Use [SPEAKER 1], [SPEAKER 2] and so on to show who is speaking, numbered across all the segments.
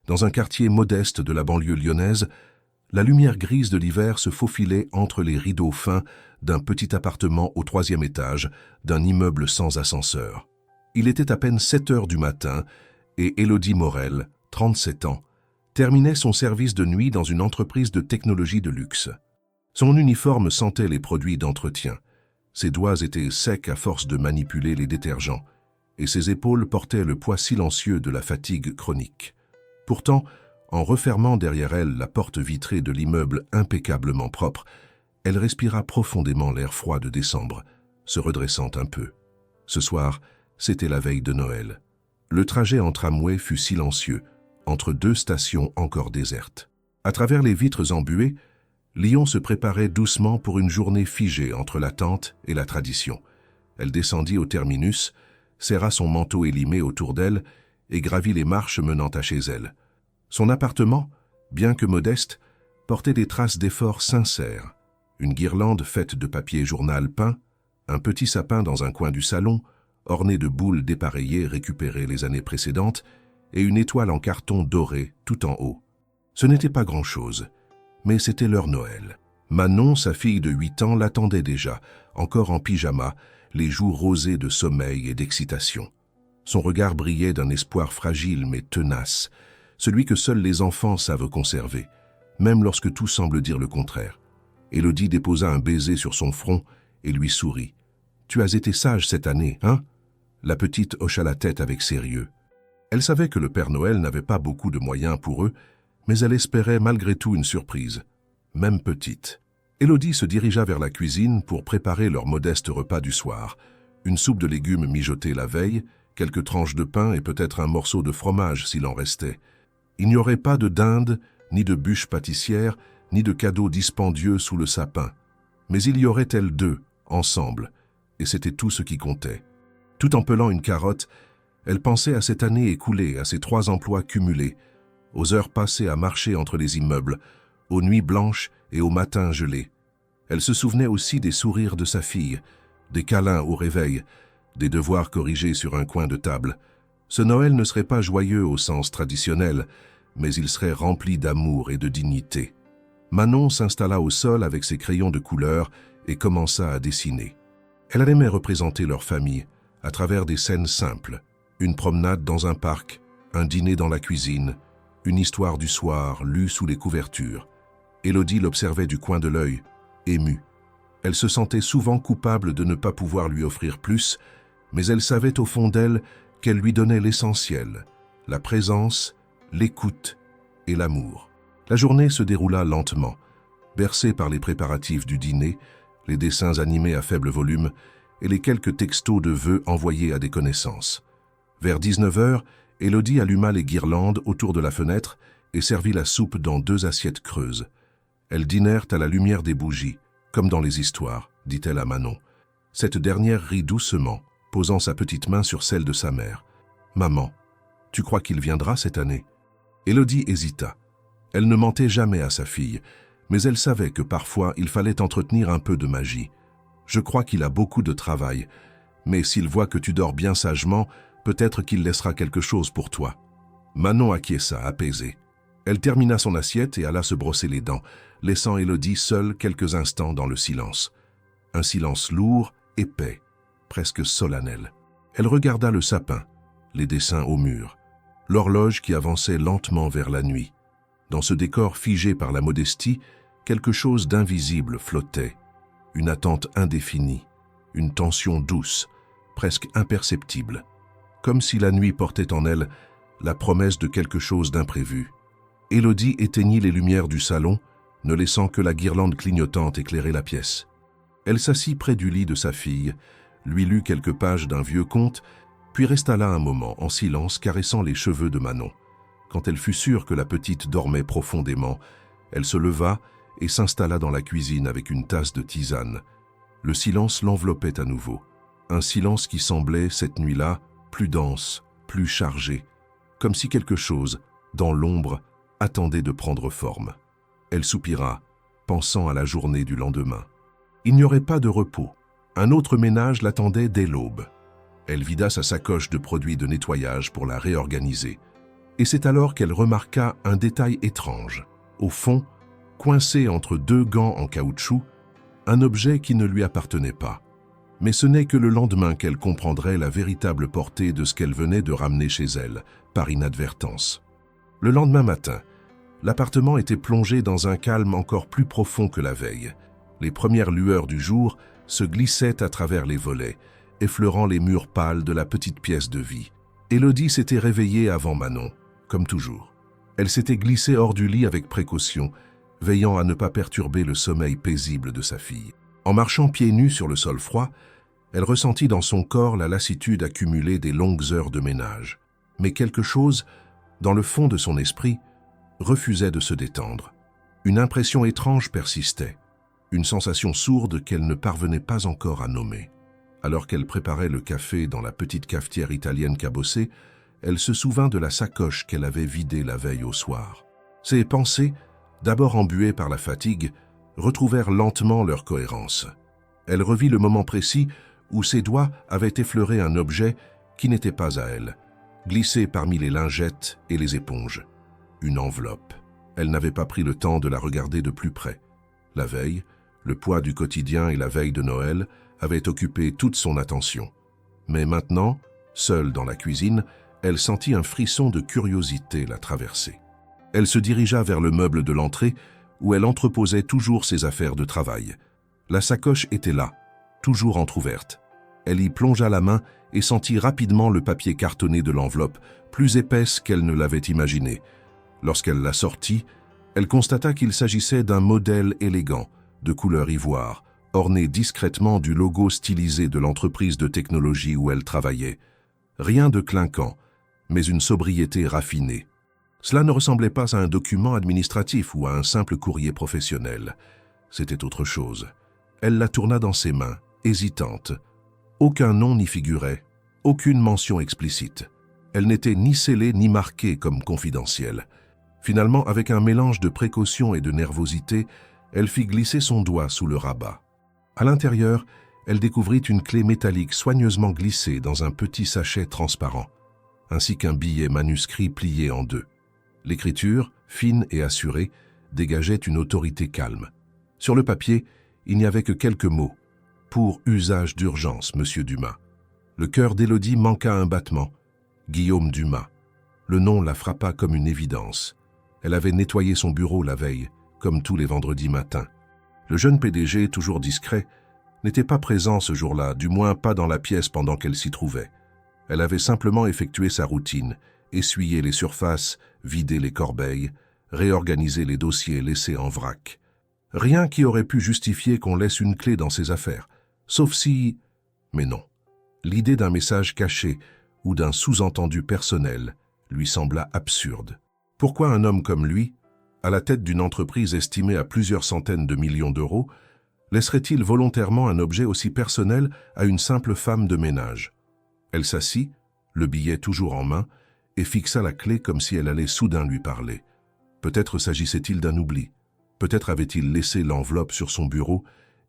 [SPEAKER 1] Dans un quartier modeste de la banlieue lyonnaise, la lumière grise de l'hiver se faufilait entre les rideaux fins d'un petit appartement au 3e étage d'un immeuble sans ascenseur. Il était à peine 7 heures du matin et Élodie Morel, 37 ans, terminait son service de nuit dans une entreprise de technologie de luxe. Son uniforme sentait les produits d'entretien. Ses doigts étaient secs à force de manipuler les détergents, et ses épaules portaient le poids silencieux de la fatigue chronique. Pourtant, en refermant derrière elle la porte vitrée de l'immeuble impeccablement propre, elle respira profondément l'air froid de décembre, se redressant un peu. Ce soir, c'était la veille de Noël. Le trajet en tramway fut silencieux, entre 2 stations encore désertes. À travers les vitres embuées, Lyon se préparait doucement pour une journée figée entre l'attente et la tradition. Elle descendit au terminus, serra son manteau élimé autour d'elle et gravit les marches menant à chez elle. Son appartement, bien que modeste, portait des traces d'efforts sincères. Une guirlande faite de papier journal peint, un petit sapin dans un coin du salon, orné de boules dépareillées récupérées les années précédentes, et une étoile en carton doré tout en haut. Ce n'était pas grand-chose, mais c'était leur Noël. Manon, sa fille de 8 ans, l'attendait déjà, encore en pyjama, les joues rosées de sommeil et d'excitation. Son regard brillait d'un espoir fragile mais tenace, celui que seuls les enfants savent conserver, même lorsque tout semble dire le contraire. Élodie déposa un baiser sur son front et lui sourit. « Tu as été sage cette année, hein ?» La petite hocha la tête avec sérieux. Elle savait que le Père Noël n'avait pas beaucoup de moyens pour eux, mais elle espérait malgré tout une surprise, même petite. Élodie se dirigea vers la cuisine pour préparer leur modeste repas du soir. Une soupe de légumes mijotée la veille, quelques tranches de pain et peut-être un morceau de fromage s'il en restait. Il n'y aurait pas de dinde, ni de bûche pâtissière, ni de cadeaux dispendieux sous le sapin. Mais il y aurait elles deux, ensemble, et c'était tout ce qui comptait. Tout en pelant une carotte, elle pensait à cette année écoulée, à ses 3 emplois cumulés, aux heures passées à marcher entre les immeubles, aux nuits blanches et aux matins gelés. Elle se souvenait aussi des sourires de sa fille, des câlins au réveil, des devoirs corrigés sur un coin de table. Ce Noël ne serait pas joyeux au sens traditionnel, mais il serait rempli d'amour et de dignité. Manon s'installa au sol avec ses crayons de couleur et commença à dessiner. Elle aimait représenter leur famille à travers des scènes simples. Une promenade dans un parc, un dîner dans la cuisine, une histoire du soir lue sous les couvertures. Élodie l'observait du coin de l'œil, émue. Elle se sentait souvent coupable de ne pas pouvoir lui offrir plus, mais elle savait au fond d'elle qu'elle lui donnait l'essentiel, la présence, l'écoute et l'amour. La journée se déroula lentement, bercée par les préparatifs du dîner, les dessins animés à faible volume et les quelques textos de vœux envoyés à des connaissances. Vers 19 heures, Élodie alluma les guirlandes autour de la fenêtre et servit la soupe dans 2 assiettes creuses. Elles dînèrent à la lumière des bougies, comme dans les histoires, dit-elle à Manon. Cette dernière rit doucement, posant sa petite main sur celle de sa mère. « Maman, tu crois qu'il viendra cette année ?» Élodie hésita. Elle ne mentait jamais à sa fille, mais elle savait que parfois il fallait entretenir un peu de magie. « Je crois qu'il a beaucoup de travail, mais s'il voit que tu dors bien sagement, peut-être qu'il laissera quelque chose pour toi. » Manon acquiesça, apaisée. Elle termina son assiette et alla se brosser les dents, laissant Élodie seule quelques instants dans le silence. Un silence lourd, épais, presque solennel. Elle regarda le sapin, les dessins au mur, l'horloge qui avançait lentement vers la nuit. Dans ce décor figé par la modestie, quelque chose d'invisible flottait, une attente indéfinie, une tension douce, presque imperceptible, comme si la nuit portait en elle la promesse de quelque chose d'imprévu. Élodie éteignit les lumières du salon, ne laissant que la guirlande clignotante éclairer la pièce. Elle s'assit près du lit de sa fille, lui lut quelques pages d'un vieux conte, puis resta là un moment, en silence, caressant les cheveux de Manon. Quand elle fut sûre que la petite dormait profondément, elle se leva et s'installa dans la cuisine avec une tasse de tisane. Le silence l'enveloppait à nouveau. Un silence qui semblait, cette nuit-là, plus dense, plus chargé, comme si quelque chose, dans l'ombre, attendait de prendre forme. Elle soupira, pensant à la journée du lendemain. Il n'y aurait pas de repos. Un autre ménage l'attendait dès l'aube. Elle vida sa sacoche de produits de nettoyage pour la réorganiser. Et c'est alors qu'elle remarqua un détail étrange. Au fond, coincé entre deux gants en caoutchouc, un objet qui ne lui appartenait pas. Mais ce n'est que le lendemain qu'elle comprendrait la véritable portée de ce qu'elle venait de ramener chez elle, par inadvertance. Le lendemain matin, l'appartement était plongé dans un calme encore plus profond que la veille. Les premières lueurs du jour se glissaient à travers les volets, effleurant les murs pâles de la petite pièce de vie. Élodie s'était réveillée avant Manon, comme toujours. Elle s'était glissée hors du lit avec précaution, veillant à ne pas perturber le sommeil paisible de sa fille. En marchant pieds nus sur le sol froid, elle ressentit dans son corps la lassitude accumulée des longues heures de ménage. Mais quelque chose, dans le fond de son esprit, refusait de se détendre. Une impression étrange persistait, une sensation sourde qu'elle ne parvenait pas encore à nommer. Alors qu'elle préparait le café dans la petite cafetière italienne cabossée, elle se souvint de la sacoche qu'elle avait vidée la veille au soir. Ses pensées, d'abord embuées par la fatigue, retrouvèrent lentement leur cohérence. Elle revit le moment précis où ses doigts avaient effleuré un objet qui n'était pas à elle, glissé parmi les lingettes et les éponges. Une enveloppe. Elle n'avait pas pris le temps de la regarder de plus près. La veille, le poids du quotidien et la veille de Noël avaient occupé toute son attention. Mais maintenant, seule dans la cuisine, elle sentit un frisson de curiosité la traverser. Elle se dirigea vers le meuble de l'entrée où elle entreposait toujours ses affaires de travail. La sacoche était là, toujours entr'ouverte. Elle y plongea la main et sentit rapidement le papier cartonné de l'enveloppe, plus épaisse qu'elle ne l'avait imaginé. Lorsqu'elle la sortit, elle constata qu'il s'agissait d'un modèle élégant, de couleur ivoire, orné discrètement du logo stylisé de l'entreprise de technologie où elle travaillait. Rien de clinquant, mais une sobriété raffinée. Cela ne ressemblait pas à un document administratif ou à un simple courrier professionnel. C'était autre chose. Elle la tourna dans ses mains, hésitante. Aucun nom n'y figurait, aucune mention explicite. Elle n'était ni scellée ni marquée comme confidentielle. Finalement, avec un mélange de précaution et de nervosité, elle fit glisser son doigt sous le rabat. À l'intérieur, elle découvrit une clé métallique soigneusement glissée dans un petit sachet transparent, ainsi qu'un billet manuscrit plié en deux. L'écriture, fine et assurée, dégageait une autorité calme. Sur le papier, il n'y avait que quelques mots. « Pour usage d'urgence, Monsieur Dumas ». Le cœur d'Élodie manqua un battement. Guillaume Dumas. Le nom la frappa comme une évidence. Elle avait nettoyé son bureau la veille, comme tous les vendredis matins. Le jeune PDG, toujours discret, n'était pas présent ce jour-là, du moins pas dans la pièce pendant qu'elle s'y trouvait. Elle avait simplement effectué sa routine, essuyé les surfaces, vidé les corbeilles, réorganisé les dossiers laissés en vrac. Rien qui aurait pu justifier qu'on laisse une clé dans ses affaires, sauf si... Mais non. L'idée d'un message caché ou d'un sous-entendu personnel lui sembla absurde. Pourquoi un homme comme lui, à la tête d'une entreprise estimée à plusieurs centaines de millions d'euros, laisserait-il volontairement un objet aussi personnel à une simple femme de ménage? Elle s'assit, le billet toujours en main, et fixa la clé comme si elle allait soudain lui parler. Peut-être s'agissait-il d'un oubli. Peut-être avait-il laissé l'enveloppe sur son bureau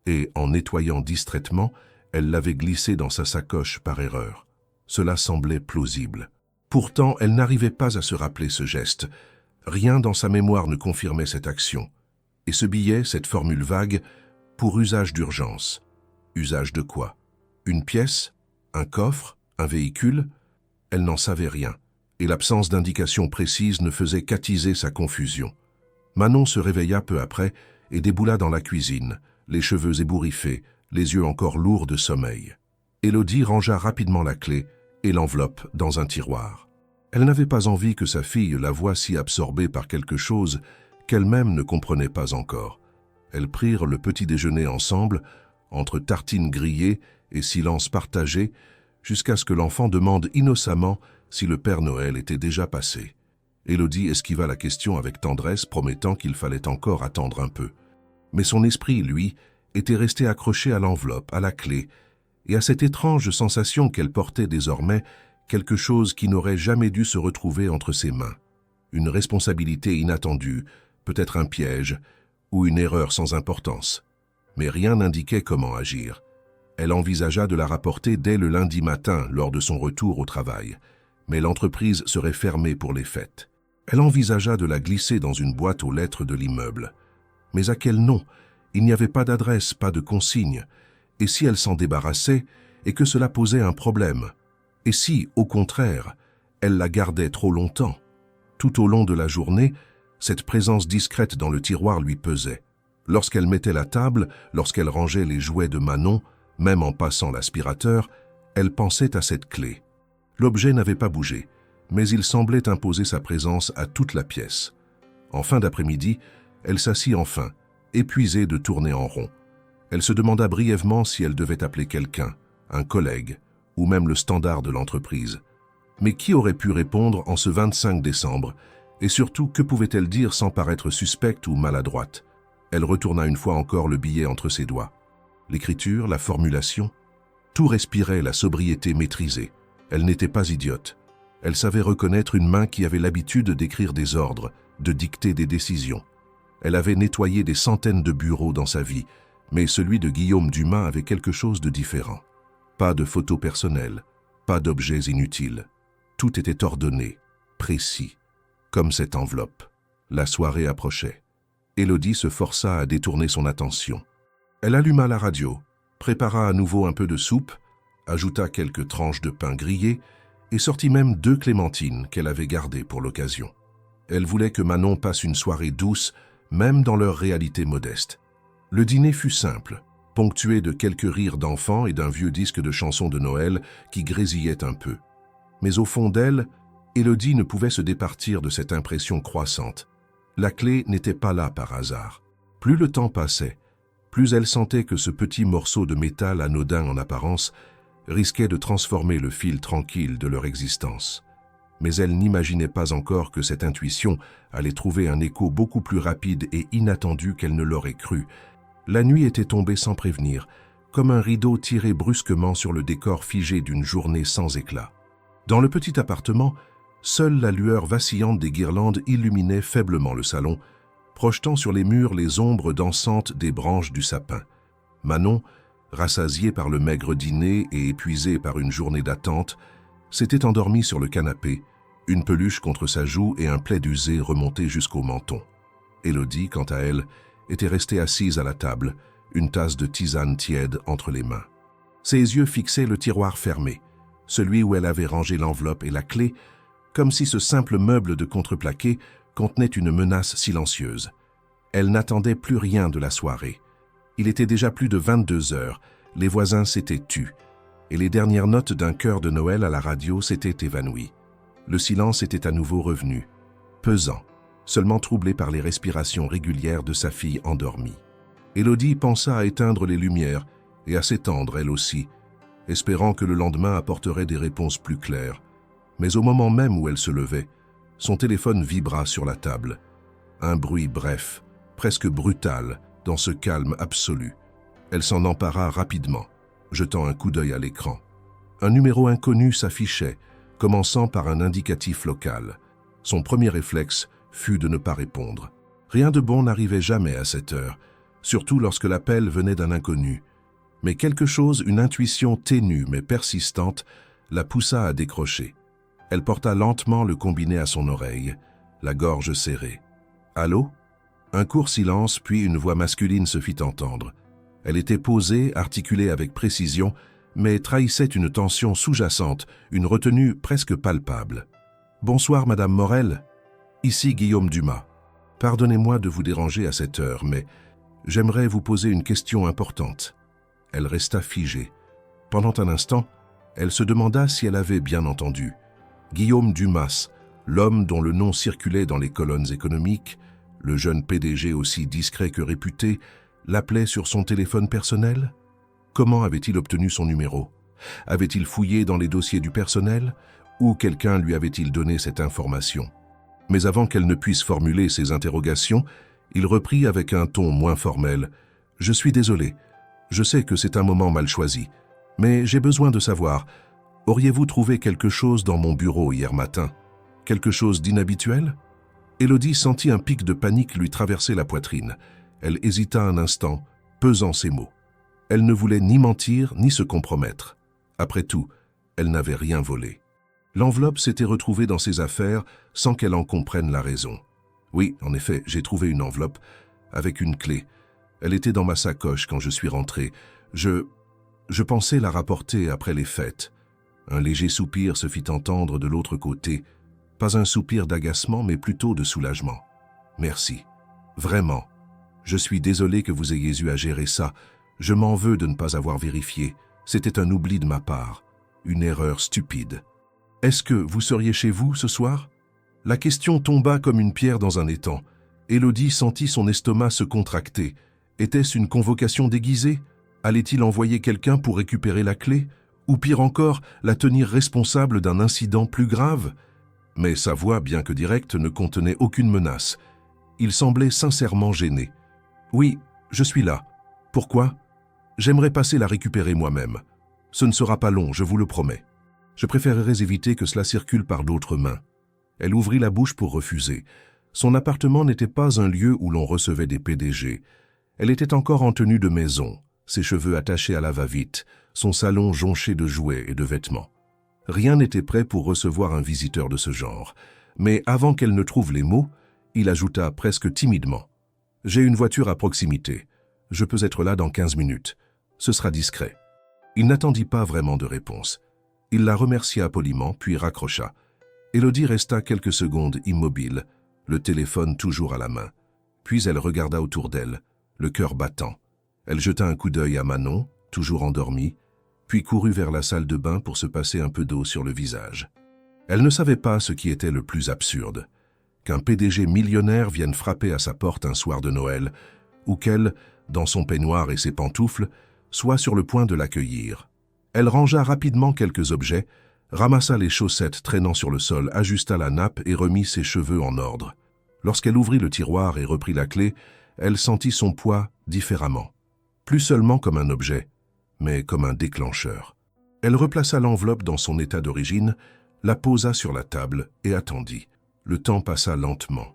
[SPEAKER 1] et, en nettoyant distraitement, elle l'avait glissée dans sa sacoche par erreur. Cela semblait plausible. Pourtant, elle n'arrivait pas à se rappeler ce geste. Rien dans sa mémoire ne confirmait cette action. Et ce billet, cette formule vague, pour usage d'urgence. Usage de quoi? Une pièce? Un coffre? Un véhicule? Elle n'en savait rien, et l'absence d'indication précise ne faisait qu'attiser sa confusion. Manon se réveilla peu après et déboula dans la cuisine, les cheveux ébouriffés, les yeux encore lourds de sommeil. Élodie rangea rapidement la clé et l'enveloppe dans un tiroir. Elle n'avait pas envie que sa fille la voie si absorbée par quelque chose qu'elle-même ne comprenait pas encore. Elles prirent le petit déjeuner ensemble, entre tartines grillées et silence partagé, jusqu'à ce que l'enfant demande innocemment si le Père Noël était déjà passé. Élodie esquiva la question avec tendresse, promettant qu'il fallait encore attendre un peu. Mais son esprit, lui, était resté accroché à l'enveloppe, à la clé, et à cette étrange sensation qu'elle portait désormais quelque chose qui n'aurait jamais dû se retrouver entre ses mains. Une responsabilité inattendue, peut-être un piège, ou une erreur sans importance. Mais rien n'indiquait comment agir. Elle envisagea de la rapporter dès le lundi matin lors de son retour au travail. Mais l'entreprise serait fermée pour les fêtes. Elle envisagea de la glisser dans une boîte aux lettres de l'immeuble. Mais à quel nom? Il n'y avait pas d'adresse, pas de consigne. Et si elle s'en débarrassait, et que cela posait un problème? Et si, au contraire, elle la gardait trop longtemps? Tout au long de la journée, cette présence discrète dans le tiroir lui pesait. Lorsqu'elle mettait la table, lorsqu'elle rangeait les jouets de Manon, même en passant l'aspirateur, elle pensait à cette clé. L'objet n'avait pas bougé, mais il semblait imposer sa présence à toute la pièce. En fin d'après-midi, elle s'assit enfin, épuisée de tourner en rond. Elle se demanda brièvement si elle devait appeler quelqu'un, un collègue, ou même le standard de l'entreprise. Mais qui aurait pu répondre en ce 25 décembre? Et surtout, que pouvait-elle dire sans paraître suspecte ou maladroite? Elle retourna une fois encore le billet entre ses doigts. L'écriture, la formulation, tout respirait la sobriété maîtrisée. Elle n'était pas idiote. Elle savait reconnaître une main qui avait l'habitude d'écrire des ordres, de dicter des décisions. Elle avait nettoyé des centaines de bureaux dans sa vie, mais celui de Guillaume Dumas avait quelque chose de différent. Pas de photos personnelles, pas d'objets inutiles. Tout était ordonné, précis, comme cette enveloppe. La soirée approchait. Élodie se força à détourner son attention. Elle alluma la radio, prépara à nouveau un peu de soupe, ajouta quelques tranches de pain grillé et sortit même 2 clémentines qu'elle avait gardées pour l'occasion. Elle voulait que Manon passe une soirée douce, même dans leur réalité modeste. Le dîner fut simple, ponctué de quelques rires d'enfants et d'un vieux disque de chansons de Noël qui grésillait un peu. Mais au fond d'elle, Élodie ne pouvait se départir de cette impression croissante. La clé n'était pas là par hasard. Plus le temps passait, plus elle sentait que ce petit morceau de métal anodin en apparence risquait de transformer le fil tranquille de leur existence. Mais elle n'imaginait pas encore que cette intuition allait trouver un écho beaucoup plus rapide et inattendu qu'elle ne l'aurait cru. La nuit était tombée sans prévenir, comme un rideau tiré brusquement sur le décor figé d'une journée sans éclat. Dans le petit appartement, seule la lueur vacillante des guirlandes illuminait faiblement le salon, projetant sur les murs les ombres dansantes des branches du sapin. Manon, rassasiée par le maigre dîner et épuisée par une journée d'attente, s'était endormie sur le canapé, une peluche contre sa joue et un plaid usé remonté jusqu'au menton. Élodie, quant à elle, était restée assise à la table, une tasse de tisane tiède entre les mains. Ses yeux fixaient le tiroir fermé, celui où elle avait rangé l'enveloppe et la clé, comme si ce simple meuble de contreplaqué contenait une menace silencieuse. Elle n'attendait plus rien de la soirée. Il était déjà plus de 22 heures, les voisins s'étaient tus, et les dernières notes d'un chœur de Noël à la radio s'étaient évanouies. Le silence était à nouveau revenu, pesant, seulement troublé par les respirations régulières de sa fille endormie. Élodie pensa à éteindre les lumières et à s'étendre elle aussi, espérant que le lendemain apporterait des réponses plus claires. Mais au moment même où elle se levait, son téléphone vibra sur la table. Un bruit bref, presque brutal, dans ce calme absolu. Elle s'en empara rapidement, jetant un coup d'œil à l'écran. Un numéro inconnu s'affichait, commençant par un indicatif local. Son premier réflexe fut de ne pas répondre. Rien de bon n'arrivait jamais à cette heure, surtout lorsque l'appel venait d'un inconnu. Mais quelque chose, une intuition ténue mais persistante, la poussa à décrocher. Elle porta lentement le combiné à son oreille, la gorge serrée. « Allô ?» Un court silence, puis une voix masculine se fit entendre. Elle était posée, articulée avec précision, mais trahissait une tension sous-jacente, une retenue presque palpable. « Bonsoir, Madame Morel. Ici Guillaume Dumas. Pardonnez-moi de vous déranger à cette heure, mais j'aimerais vous poser une question importante. » Elle resta figée. Pendant un instant, elle se demanda si elle avait bien entendu. Guillaume Dumas, l'homme dont le nom circulait dans les colonnes économiques, le jeune PDG aussi discret que réputé, l'appelait sur son téléphone personnel? Comment avait-il obtenu son numéro? Avait-il fouillé dans les dossiers du personnel? Ou quelqu'un lui avait-il donné cette information? Mais avant qu'elle ne puisse formuler ses interrogations, il reprit avec un ton moins formel. « Je suis désolé. Je sais que c'est un moment mal choisi. Mais j'ai besoin de savoir, auriez-vous trouvé quelque chose dans mon bureau hier matin? Quelque chose d'inhabituel ?» Élodie sentit un pic de panique lui traverser la poitrine. Elle hésita un instant, pesant ses mots. Elle ne voulait ni mentir ni se compromettre. Après tout, elle n'avait rien volé. L'enveloppe s'était retrouvée dans ses affaires sans qu'elle en comprenne la raison. Oui, en effet, j'ai trouvé une enveloppe avec une clé. Elle était dans ma sacoche quand je suis rentré. Je pensais la rapporter après les fêtes. Un léger soupir se fit entendre de l'autre côté. Pas un soupir d'agacement, mais plutôt de soulagement. Merci. Vraiment. Je suis désolé que vous ayez eu à gérer ça. Je m'en veux de ne pas avoir vérifié. C'était un oubli de ma part. Une erreur stupide. Est-ce que vous seriez chez vous ce soir? La question tomba comme une pierre dans un étang. Élodie sentit son estomac se contracter. Était-ce une convocation déguisée? Allait-il envoyer quelqu'un pour récupérer la clé? Ou pire encore, la tenir responsable d'un incident plus grave? Mais sa voix, bien que directe, ne contenait aucune menace. Il semblait sincèrement gêné. « Oui, je suis là. Pourquoi? J'aimerais passer la récupérer moi-même. Ce ne sera pas long, je vous le promets. Je préférerais éviter que cela circule par d'autres mains. » Elle ouvrit la bouche pour refuser. Son appartement n'était pas un lieu où l'on recevait des PDG. Elle était encore en tenue de maison, ses cheveux attachés à la va-vite, son salon jonché de jouets et de vêtements. Rien n'était prêt pour recevoir un visiteur de ce genre. Mais avant qu'elle ne trouve les mots, il ajouta presque timidement. « J'ai une voiture à proximité. Je peux être là dans 15 minutes. Ce sera discret. » Il n'attendit pas vraiment de réponse. Il la remercia poliment, puis raccrocha. Élodie resta quelques secondes immobile, le téléphone toujours à la main. Puis elle regarda autour d'elle, le cœur battant. Elle jeta un coup d'œil à Manon, toujours endormie, puis courut vers la salle de bain pour se passer un peu d'eau sur le visage. Elle ne savait pas ce qui était le plus absurde, qu'un PDG millionnaire vienne frapper à sa porte un soir de Noël, ou qu'elle, dans son peignoir et ses pantoufles, soit sur le point de l'accueillir. Elle rangea rapidement quelques objets, ramassa les chaussettes traînant sur le sol, ajusta la nappe et remit ses cheveux en ordre. Lorsqu'elle ouvrit le tiroir et reprit la clé, elle sentit son poids différemment. Plus seulement comme un objet, mais comme un déclencheur. Elle replaça l'enveloppe dans son état d'origine, la posa sur la table et attendit. Le temps passa lentement.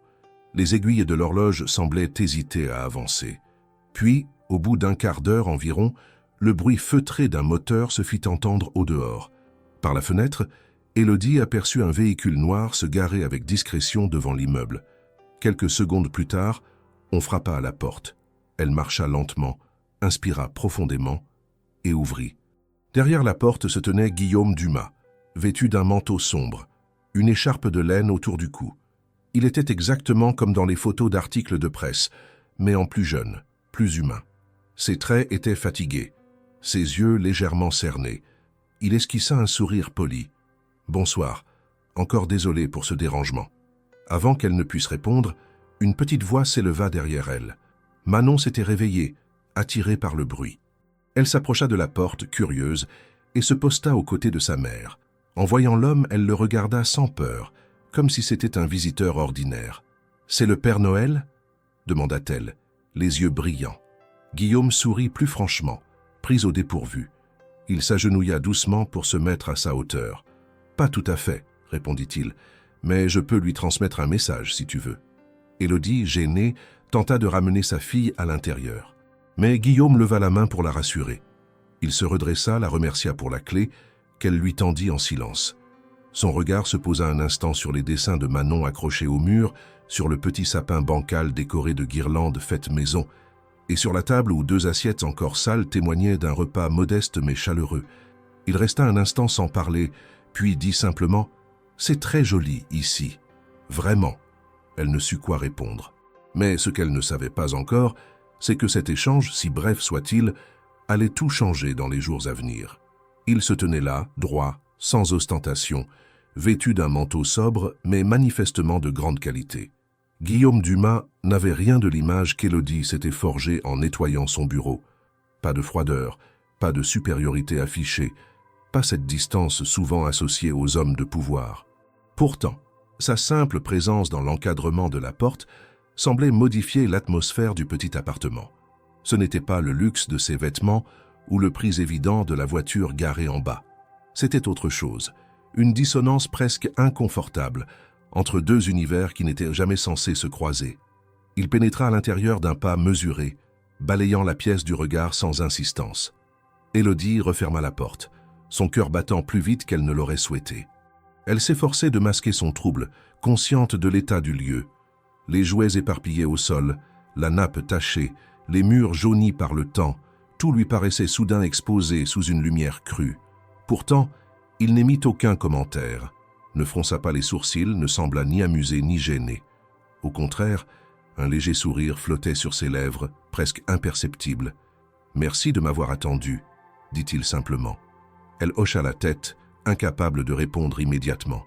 [SPEAKER 1] Les aiguilles de l'horloge semblaient hésiter à avancer. Puis, au bout d'un quart d'heure environ, le bruit feutré d'un moteur se fit entendre au dehors. Par la fenêtre, Élodie aperçut un véhicule noir se garer avec discrétion devant l'immeuble. Quelques secondes plus tard, on frappa à la porte. Elle marcha lentement, inspira profondément et ouvrit. Derrière la porte se tenait Guillaume Dumas, vêtu d'un manteau sombre, une écharpe de laine autour du cou. Il était exactement comme dans les photos d'articles de presse, mais en plus jeune, plus humain. Ses traits étaient fatigués, ses yeux légèrement cernés. Il esquissa un sourire poli. « Bonsoir, encore désolé pour ce dérangement. » Avant qu'elle ne puisse répondre, une petite voix s'éleva derrière elle. Manon s'était réveillée, attirée par le bruit. Elle s'approcha de la porte, curieuse, et se posta aux côtés de sa mère. En voyant l'homme, elle le regarda sans peur, comme si c'était un visiteur ordinaire. « C'est le Père Noël ?» demanda-t-elle, les yeux brillants. Guillaume sourit plus franchement, pris au dépourvu. Il s'agenouilla doucement pour se mettre à sa hauteur. « Pas tout à fait, » répondit-il, « mais je peux lui transmettre un message si tu veux. » Élodie, gênée, tenta de ramener sa fille à l'intérieur. Mais Guillaume leva la main pour la rassurer. Il se redressa, la remercia pour la clé, qu'elle lui tendit en silence. Son regard se posa un instant sur les dessins de Manon accrochés au mur, sur le petit sapin bancal décoré de guirlandes faites maison, et sur la table où 2 assiettes encore sales témoignaient d'un repas modeste mais chaleureux. Il resta un instant sans parler, puis dit simplement « C'est très joli ici, vraiment ». Elle ne sut quoi répondre. Mais ce qu'elle ne savait pas encore, c'est que cet échange, si bref soit-il, allait tout changer dans les jours à venir. Il se tenait là, droit, sans ostentation, vêtu d'un manteau sobre, mais manifestement de grande qualité. Guillaume Dumas n'avait rien de l'image qu'Élodie s'était forgée en nettoyant son bureau. Pas de froideur, pas de supériorité affichée, pas cette distance souvent associée aux hommes de pouvoir. Pourtant, sa simple présence dans l'encadrement de la porte semblait modifier l'atmosphère du petit appartement. Ce n'était pas le luxe de ses vêtements ou le prix évident de la voiture garée en bas. C'était autre chose, une dissonance presque inconfortable entre 2 univers qui n'étaient jamais censés se croiser. Il pénétra à l'intérieur d'un pas mesuré, balayant la pièce du regard sans insistance. Élodie referma la porte, son cœur battant plus vite qu'elle ne l'aurait souhaité. Elle s'efforçait de masquer son trouble, consciente de l'état du lieu. Les jouets éparpillés au sol, la nappe tachée, les murs jaunis par le temps, tout lui paraissait soudain exposé sous une lumière crue. Pourtant, il n'émit aucun commentaire, ne fronça pas les sourcils, ne sembla ni amusé ni gêné. Au contraire, un léger sourire flottait sur ses lèvres, presque imperceptible. « Merci de m'avoir attendu », dit-il simplement. Elle hocha la tête, incapable de répondre immédiatement.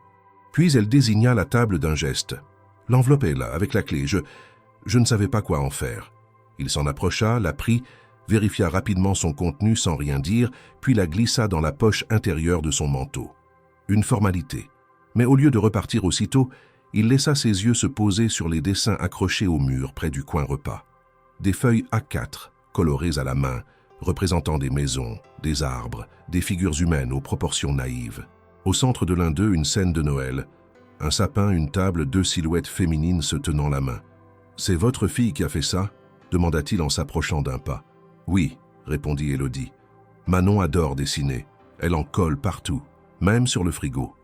[SPEAKER 1] Puis elle désigna la table d'un geste. « L'enveloppe est là, avec la clé. Je ne savais pas quoi en faire. » Il s'en approcha, la prit, vérifia rapidement son contenu sans rien dire, puis la glissa dans la poche intérieure de son manteau. Une formalité. Mais au lieu de repartir aussitôt, il laissa ses yeux se poser sur les dessins accrochés au mur près du coin repas. Des feuilles A4, colorées à la main, représentant des maisons, des arbres, des figures humaines aux proportions naïves. Au centre de l'un d'eux, une scène de Noël. Un sapin, une table, 2 silhouettes féminines se tenant la main. « C'est votre fille qui a fait ça ?» demanda-t-il en s'approchant d'un pas. « Oui », répondit Élodie. « Manon adore dessiner. Elle en colle partout, même sur le frigo. »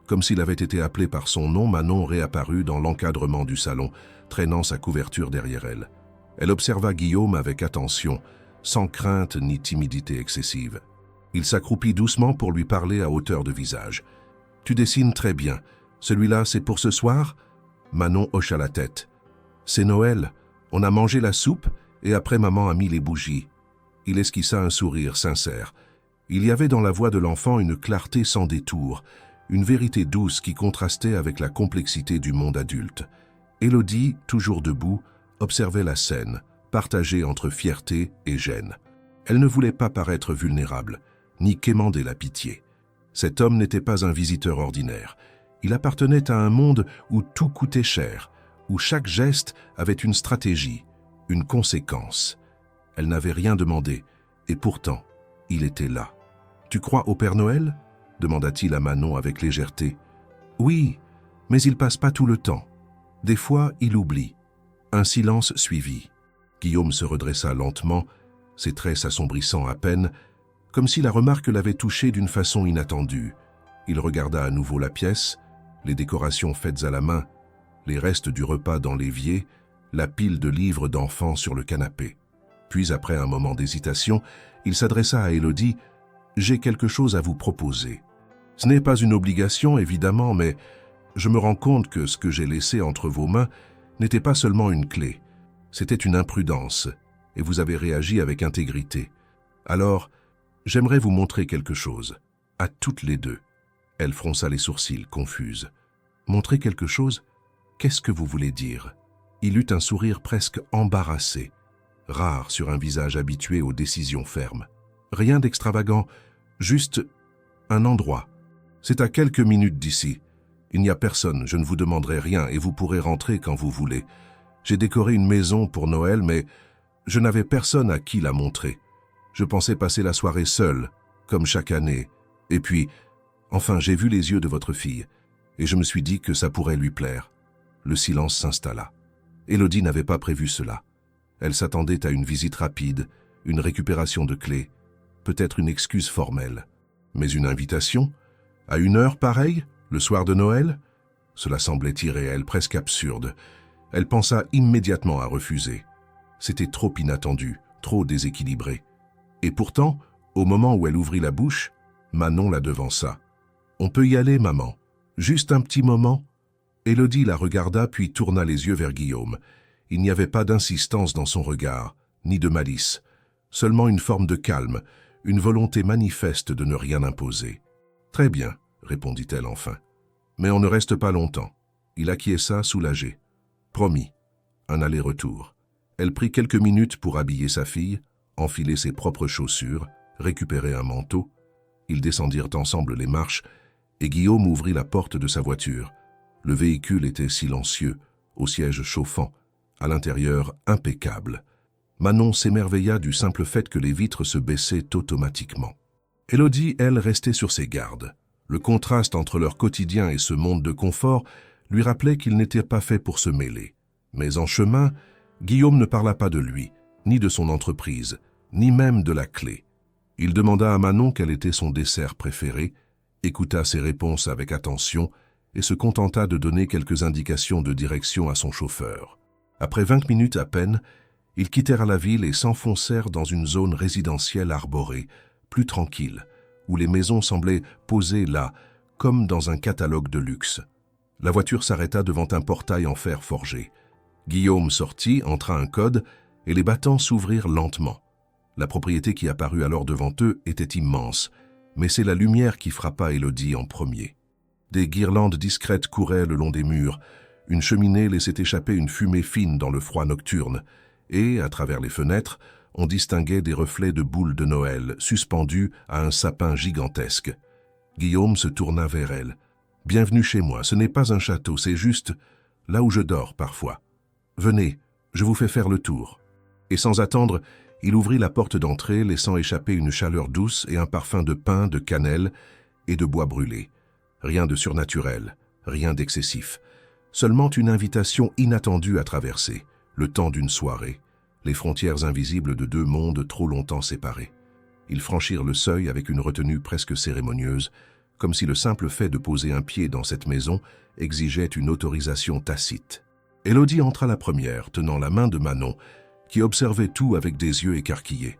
[SPEAKER 1] Comme s'il avait été appelé par son nom, Manon réapparut dans l'encadrement du salon, traînant sa couverture derrière elle. Elle observa Guillaume avec attention, sans crainte ni timidité excessive. Il s'accroupit doucement pour lui parler à hauteur de visage. « Tu dessines très bien. Celui-là, c'est pour ce soir ?» Manon hocha la tête. « C'est Noël. On a mangé la soupe et après maman a mis les bougies. » Il esquissa un sourire sincère. Il y avait dans la voix de l'enfant une clarté sans détour, une vérité douce qui contrastait avec la complexité du monde adulte. Élodie, toujours debout, observait la scène, partagée entre fierté et gêne. Elle ne voulait pas paraître vulnérable, ni quémander la pitié. Cet homme n'était pas un visiteur ordinaire. Il appartenait à un monde où tout coûtait cher, où chaque geste avait une stratégie, une conséquence. Elle n'avait rien demandé, et pourtant, il était là. « Tu crois au Père Noël ?» demanda-t-il à Manon avec légèreté. « Oui, mais il passe pas tout le temps. Des fois, il oublie. » Un silence suivit. Guillaume se redressa lentement, ses traits s'assombrissant à peine, comme si la remarque l'avait touché d'une façon inattendue. Il regarda à nouveau la pièce, les décorations faites à la main, les restes du repas dans l'évier, la pile de livres d'enfants sur le canapé. Puis, après un moment d'hésitation, il s'adressa à Élodie. « J'ai quelque chose à vous proposer. Ce n'est pas une obligation, évidemment, mais je me rends compte que ce que j'ai laissé entre vos mains n'était pas seulement une clé. C'était une imprudence, et vous avez réagi avec intégrité. Alors, j'aimerais vous montrer quelque chose, à toutes les deux. » Elle fronça les sourcils, confuse. « Montrer quelque chose? Qu'est-ce que vous voulez dire ?» Il eut un sourire presque embarrassé, rare sur un visage habitué aux décisions fermes. « Rien d'extravagant, juste un endroit. C'est à quelques minutes d'ici. Il n'y a personne, je ne vous demanderai rien et vous pourrez rentrer quand vous voulez. J'ai décoré une maison pour Noël, mais je n'avais personne à qui la montrer. Je pensais passer la soirée seule, comme chaque année. Et puis, enfin, j'ai vu les yeux de votre fille, et je me suis dit que ça pourrait lui plaire. » Le silence s'installa. Élodie n'avait pas prévu cela. Elle s'attendait à une visite rapide, une récupération de clés, peut-être une excuse formelle. Mais une invitation? À une heure pareille, le soir de Noël? Cela semblait irréel, presque absurde. Elle pensa immédiatement à refuser. C'était trop inattendu, trop déséquilibré. Et pourtant, au moment où elle ouvrit la bouche, Manon la devança. « On peut y aller, maman. Juste un petit moment ?» Élodie la regarda puis tourna les yeux vers Guillaume. Il n'y avait pas d'insistance dans son regard, ni de malice, seulement une forme de calme, une volonté manifeste de ne rien imposer. « Très bien, » répondit-elle enfin. « Mais on ne reste pas longtemps. » Il acquiesça, soulagé. « Promis. » Un aller-retour. Elle prit quelques minutes pour habiller sa fille, enfiler ses propres chaussures, récupérer un manteau. Ils descendirent ensemble les marches et Guillaume ouvrit la porte de sa voiture. Le véhicule était silencieux, au siège chauffant, à l'intérieur impeccable. Manon s'émerveilla du simple fait que les vitres se baissaient automatiquement. Élodie, elle, restait sur ses gardes. Le contraste entre leur quotidien et ce monde de confort lui rappelait qu'il n'était pas fait pour se mêler. Mais en chemin, Guillaume ne parla pas de lui, ni de son entreprise, ni même de la clé. Il demanda à Manon quel était son dessert préféré, écouta ses réponses avec attention et se contenta de donner quelques indications de direction à son chauffeur. Après 20 minutes à peine, ils quittèrent la ville et s'enfoncèrent dans une zone résidentielle arborée, plus tranquille, où les maisons semblaient posées là, comme dans un catalogue de luxe. La voiture s'arrêta devant un portail en fer forgé. Guillaume sortit, entra un code, et les battants s'ouvrirent lentement. La propriété qui apparut alors devant eux était immense, mais c'est la lumière qui frappa Élodie en premier. Des guirlandes discrètes couraient le long des murs, une cheminée laissait échapper une fumée fine dans le froid nocturne, et, à travers les fenêtres, on distinguait des reflets de boules de Noël suspendues à un sapin gigantesque. Guillaume se tourna vers elle. « Bienvenue chez moi, ce n'est pas un château, c'est juste là où je dors parfois. Venez, je vous fais faire le tour. » Et sans attendre, il ouvrit la porte d'entrée, laissant échapper une chaleur douce et un parfum de pin, de cannelle et de bois brûlé. Rien de surnaturel, rien d'excessif. Seulement une invitation inattendue à traverser, le temps d'une soirée, les frontières invisibles de deux mondes trop longtemps séparés. Ils franchirent le seuil avec une retenue presque cérémonieuse, comme si le simple fait de poser un pied dans cette maison exigeait une autorisation tacite. Élodie entra la première, tenant la main de Manon, qui observait tout avec des yeux écarquillés.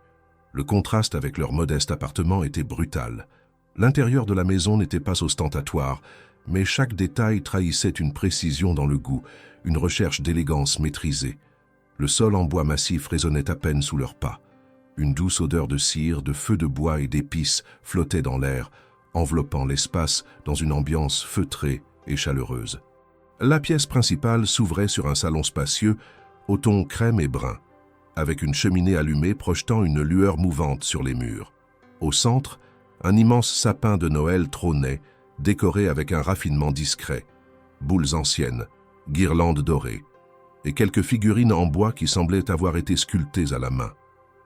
[SPEAKER 1] Le contraste avec leur modeste appartement était brutal. L'intérieur de la maison n'était pas ostentatoire, mais chaque détail trahissait une précision dans le goût, une recherche d'élégance maîtrisée. Le sol en bois massif résonnait à peine sous leurs pas. Une douce odeur de cire, de feu de bois et d'épices flottait dans l'air, enveloppant l'espace dans une ambiance feutrée et chaleureuse. La pièce principale s'ouvrait sur un salon spacieux, au ton crème et brun, avec une cheminée allumée projetant une lueur mouvante sur les murs. Au centre, un immense sapin de Noël trônait, décoré avec un raffinement discret, boules anciennes, guirlandes dorées, et quelques figurines en bois qui semblaient avoir été sculptées à la main.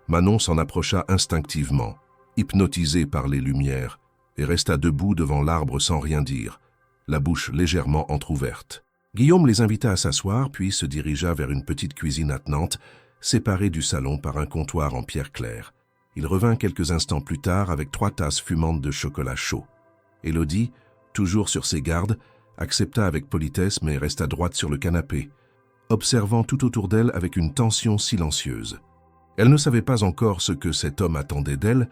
[SPEAKER 1] Manon s'en approcha instinctivement, hypnotisée par les lumières, et resta debout devant l'arbre sans rien dire, la bouche légèrement entr'ouverte. Guillaume les invita à s'asseoir, puis se dirigea vers une petite cuisine attenante, séparée du salon par un comptoir en pierre claire. Il revint quelques instants plus tard avec 3 tasses fumantes de chocolat chaud. Élodie, toujours sur ses gardes, accepta avec politesse mais resta droite sur le canapé, observant tout autour d'elle avec une tension silencieuse. Elle ne savait pas encore ce que cet homme attendait d'elle,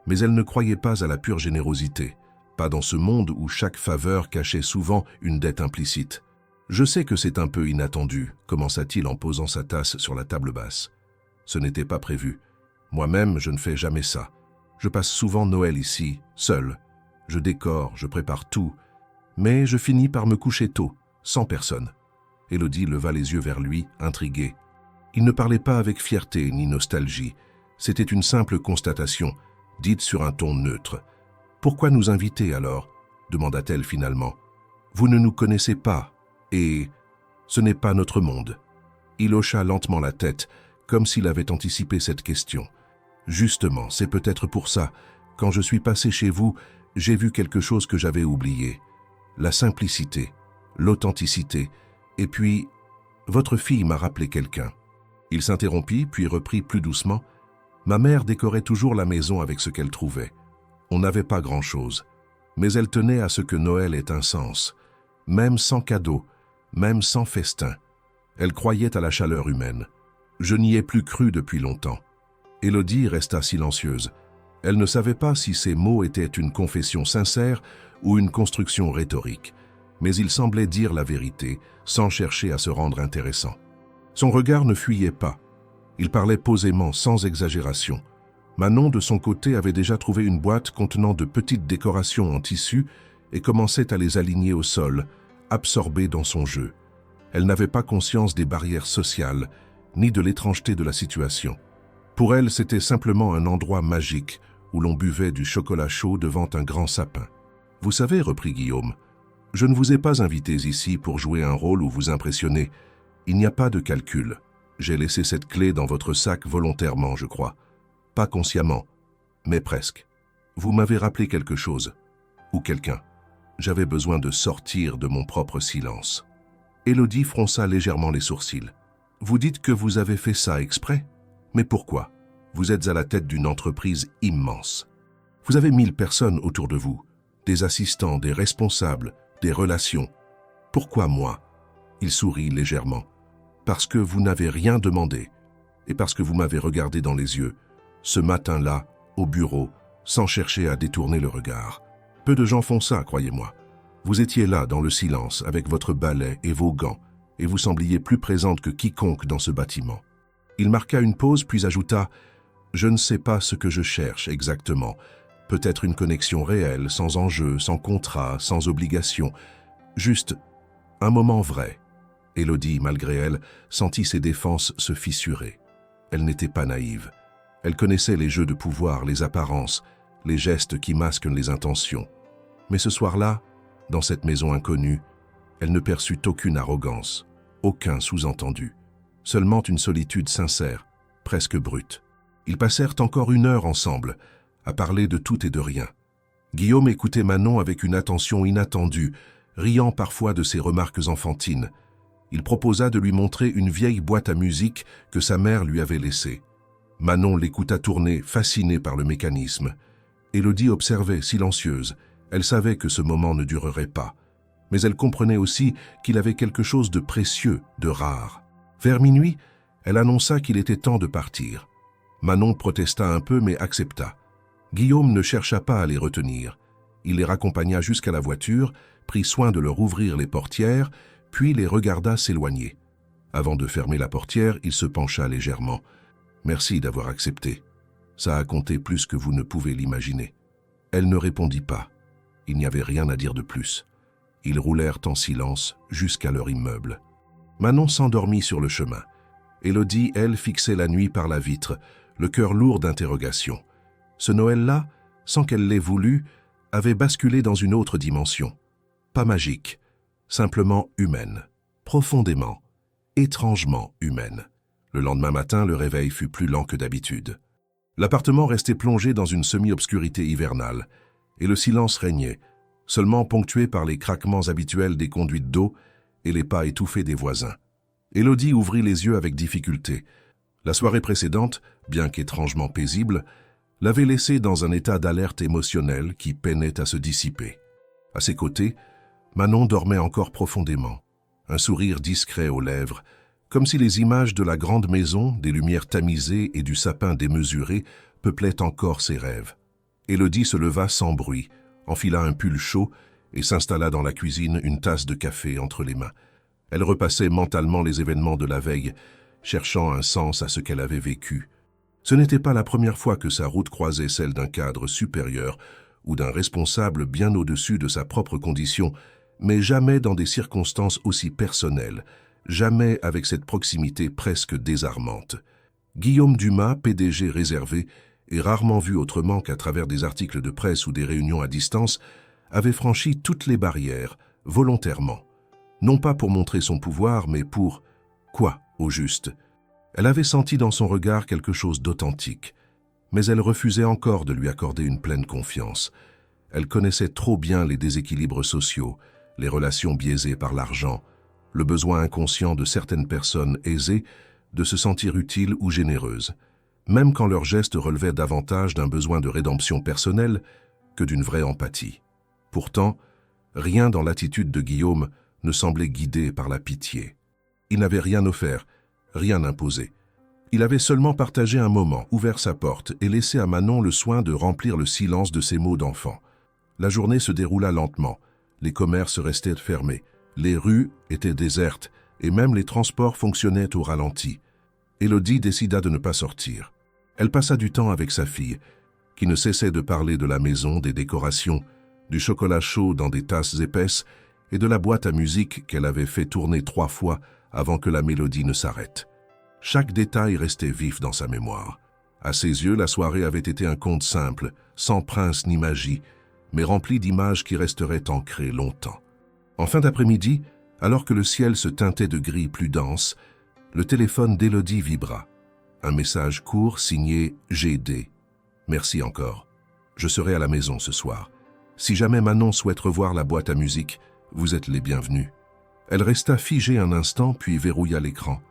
[SPEAKER 1] mais elle ne croyait pas à la pure générosité, pas dans ce monde où chaque faveur cachait souvent une dette implicite. « Je sais que c'est un peu inattendu », commença-t-il en posant sa tasse sur la table basse. « Ce n'était pas prévu. Moi-même, je ne fais jamais ça. Je passe souvent Noël ici, seul. Je décore, je prépare tout. Mais je finis par me coucher tôt, sans personne. » Élodie leva les yeux vers lui, intriguée. Il ne parlait pas avec fierté ni nostalgie. C'était une simple constatation, dite sur un ton neutre. « Pourquoi nous inviter alors ?» demanda-t-elle finalement. « Vous ne nous connaissez pas, et ce n'est pas notre monde. » Il hocha lentement la tête, comme s'il avait anticipé cette question. « Justement, c'est peut-être pour ça. Quand je suis passé chez vous, j'ai vu quelque chose que j'avais oublié. La simplicité, l'authenticité, et puis, votre fille m'a rappelé quelqu'un. » Il s'interrompit, puis reprit plus doucement. « Ma mère décorait toujours la maison avec ce qu'elle trouvait. On n'avait pas grand-chose, mais elle tenait à ce que Noël ait un sens, même sans cadeau, même sans festin. Elle croyait à la chaleur humaine. Je n'y ai plus cru depuis longtemps. » Élodie resta silencieuse. Elle ne savait pas si ces mots étaient une confession sincère ou une construction rhétorique, mais il semblait dire la vérité, sans chercher à se rendre intéressant. Son regard ne fuyait pas. Il parlait posément, sans exagération. Manon, de son côté, avait déjà trouvé une boîte contenant de petites décorations en tissu et commençait à les aligner au sol, absorbée dans son jeu. Elle n'avait pas conscience des barrières sociales, ni de l'étrangeté de la situation. Pour elle, c'était simplement un endroit magique où l'on buvait du chocolat chaud devant un grand sapin. « Vous savez, reprit Guillaume, je ne vous ai pas invités ici pour jouer un rôle ou vous impressionner. Il n'y a pas de calcul. J'ai laissé cette clé dans votre sac volontairement, je crois. Pas consciemment, mais presque. Vous m'avez rappelé quelque chose, ou quelqu'un. J'avais besoin de sortir de mon propre silence. » Élodie fronça légèrement les sourcils. « Vous dites que vous avez fait ça exprès? Mais pourquoi? Vous êtes à la tête d'une entreprise immense. Vous avez 1000 personnes autour de vous. des assistants, des responsables, des relations. Pourquoi moi? Il sourit légèrement. Parce que vous n'avez rien demandé et parce que vous m'avez regardé dans les yeux, ce matin-là, au bureau, sans chercher à détourner le regard. Peu de gens font ça, croyez-moi. Vous étiez là, dans le silence, avec votre balai et vos gants, et vous sembliez plus présente que quiconque dans ce bâtiment. Il marqua une pause, puis ajouta « Je ne sais pas ce que je cherche exactement. Peut-être une connexion réelle, sans enjeu, sans contrat, sans obligation. Juste un moment vrai. » Élodie, malgré elle, sentit ses défenses se fissurer. Elle n'était pas naïve. Elle connaissait les jeux de pouvoir, les apparences, les gestes qui masquent les intentions. Mais ce soir-là, dans cette maison inconnue, elle ne perçut aucune arrogance, aucun sous-entendu, seulement une solitude sincère, presque brute. Ils passèrent encore 1 heure ensemble, à parler de tout et de rien. Guillaume écoutait Manon avec une attention inattendue, riant parfois de ses remarques enfantines. Il proposa de lui montrer une vieille boîte à musique que sa mère lui avait laissée. Manon l'écouta tourner, fascinée par le mécanisme. Élodie observait, silencieuse. Elle savait que ce moment ne durerait pas. Mais elle comprenait aussi qu'il avait quelque chose de précieux, de rare. Vers minuit, elle annonça qu'il était temps de partir. Manon protesta un peu mais accepta. Guillaume ne chercha pas à les retenir. Il les raccompagna jusqu'à la voiture, prit soin de leur ouvrir les portières, puis les regarda s'éloigner. Avant de fermer la portière, il se pencha légèrement. « Merci d'avoir accepté. Ça a compté plus que vous ne pouvez l'imaginer. » Elle ne répondit pas. Il n'y avait rien à dire de plus. Ils roulèrent en silence jusqu'à leur immeuble. Manon s'endormit sur le chemin. Élodie, elle, fixait la nuit par la vitre, le cœur lourd d'interrogations. Ce Noël-là, sans qu'elle l'ait voulu, avait basculé dans une autre dimension. Pas magique, simplement humaine, profondément, étrangement humaine. Le lendemain matin, le réveil fut plus lent que d'habitude. L'appartement restait plongé dans une semi-obscurité hivernale, et le silence régnait, seulement ponctué par les craquements habituels des conduites d'eau et les pas étouffés des voisins. Élodie ouvrit les yeux avec difficulté. La soirée précédente, bien qu'étrangement paisible, l'avait laissée dans un état d'alerte émotionnelle qui peinait à se dissiper. À ses côtés, Manon dormait encore profondément, un sourire discret aux lèvres, comme si les images de la grande maison, des lumières tamisées et du sapin démesuré peuplaient encore ses rêves. Élodie se leva sans bruit, enfila un pull chaud et s'installa dans la cuisine, une tasse de café entre les mains. Elle repassait mentalement les événements de la veille, cherchant un sens à ce qu'elle avait vécu. Ce n'était pas la première fois que sa route croisait celle d'un cadre supérieur ou d'un responsable bien au-dessus de sa propre condition, mais jamais dans des circonstances aussi personnelles, jamais avec cette proximité presque désarmante. Guillaume Dumas, PDG réservé, et rarement vu autrement qu'à travers des articles de presse ou des réunions à distance, avait franchi toutes les barrières, volontairement. Non pas pour montrer son pouvoir, mais pour... quoi, au juste? Elle avait senti dans son regard quelque chose d'authentique, mais elle refusait encore de lui accorder une pleine confiance. Elle connaissait trop bien les déséquilibres sociaux, les relations biaisées par l'argent, le besoin inconscient de certaines personnes aisées de se sentir utiles ou généreuses, même quand leurs gestes relevaient davantage d'un besoin de rédemption personnelle que d'une vraie empathie. Pourtant, rien dans l'attitude de Guillaume ne semblait guidé par la pitié. Il n'avait rien offert, rien imposé. Il avait seulement partagé un moment, ouvert sa porte et laissé à Manon le soin de remplir le silence de ses mots d'enfant. La journée se déroula lentement, les commerces restaient fermés, les rues étaient désertes et même les transports fonctionnaient au ralenti. Élodie décida de ne pas sortir. Elle passa du temps avec sa fille, qui ne cessait de parler de la maison, des décorations, du chocolat chaud dans des tasses épaisses et de la boîte à musique qu'elle avait fait tourner 3 fois avant que la mélodie ne s'arrête. Chaque détail restait vif dans sa mémoire. À ses yeux, la soirée avait été un conte simple, sans prince ni magie, mais rempli d'images qui resteraient ancrées longtemps. En fin d'après-midi, alors que le ciel se teintait de gris plus dense, le téléphone d'Élodie vibra. Un message court signé « GD ». Merci encore. Je serai à la maison ce soir. Si jamais Manon souhaite revoir la boîte à musique, vous êtes les bienvenus. Elle resta figée un instant puis verrouilla l'écran.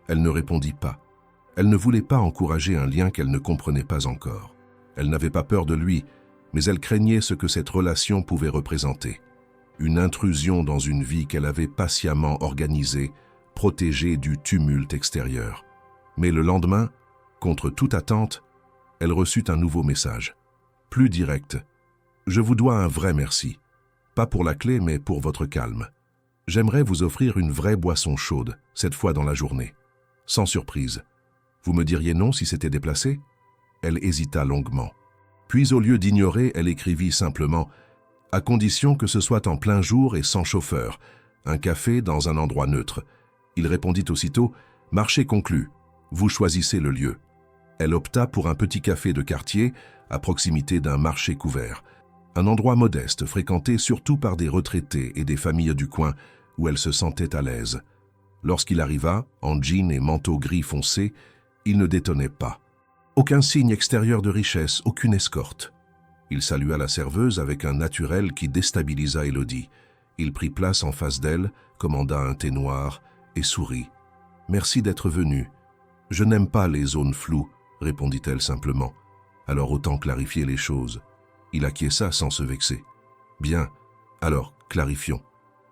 [SPEAKER 1] Elle ne répondit pas. Elle ne voulait pas encourager un lien qu'elle ne comprenait pas encore. Elle n'avait pas peur de lui, mais elle craignait ce que cette relation pouvait représenter. Une intrusion dans une vie qu'elle avait patiemment organisée, protégée du tumulte extérieur. Mais le lendemain, contre toute attente, elle reçut un nouveau message. Plus direct. « Je vous dois un vrai merci. Pas pour la clé, mais pour votre calme. J'aimerais vous offrir une vraie boisson chaude, cette fois dans la journée. Sans surprise. Vous me diriez non si c'était déplacé ?» Elle hésita longuement. Puis, au lieu d'ignorer, elle écrivit simplement « À condition que ce soit en plein jour et sans chauffeur, un café dans un endroit neutre. » Il répondit aussitôt « Marché conclu. Vous choisissez le lieu. » Elle opta pour un petit café de quartier à proximité d'un marché couvert. Un endroit modeste, fréquenté surtout par des retraités et des familles du coin, où elle se sentait à l'aise. Lorsqu'il arriva, en jean et manteau gris foncé, il ne détonnait pas. Aucun signe extérieur de richesse, aucune escorte. Il salua la serveuse avec un naturel qui déstabilisa Élodie. Il prit place en face d'elle, commanda un thé noir et sourit. « Merci d'être venu. Je n'aime pas les zones floues, » répondit-elle simplement. Alors autant clarifier les choses. Il acquiesça sans se vexer. « Bien, alors clarifions. »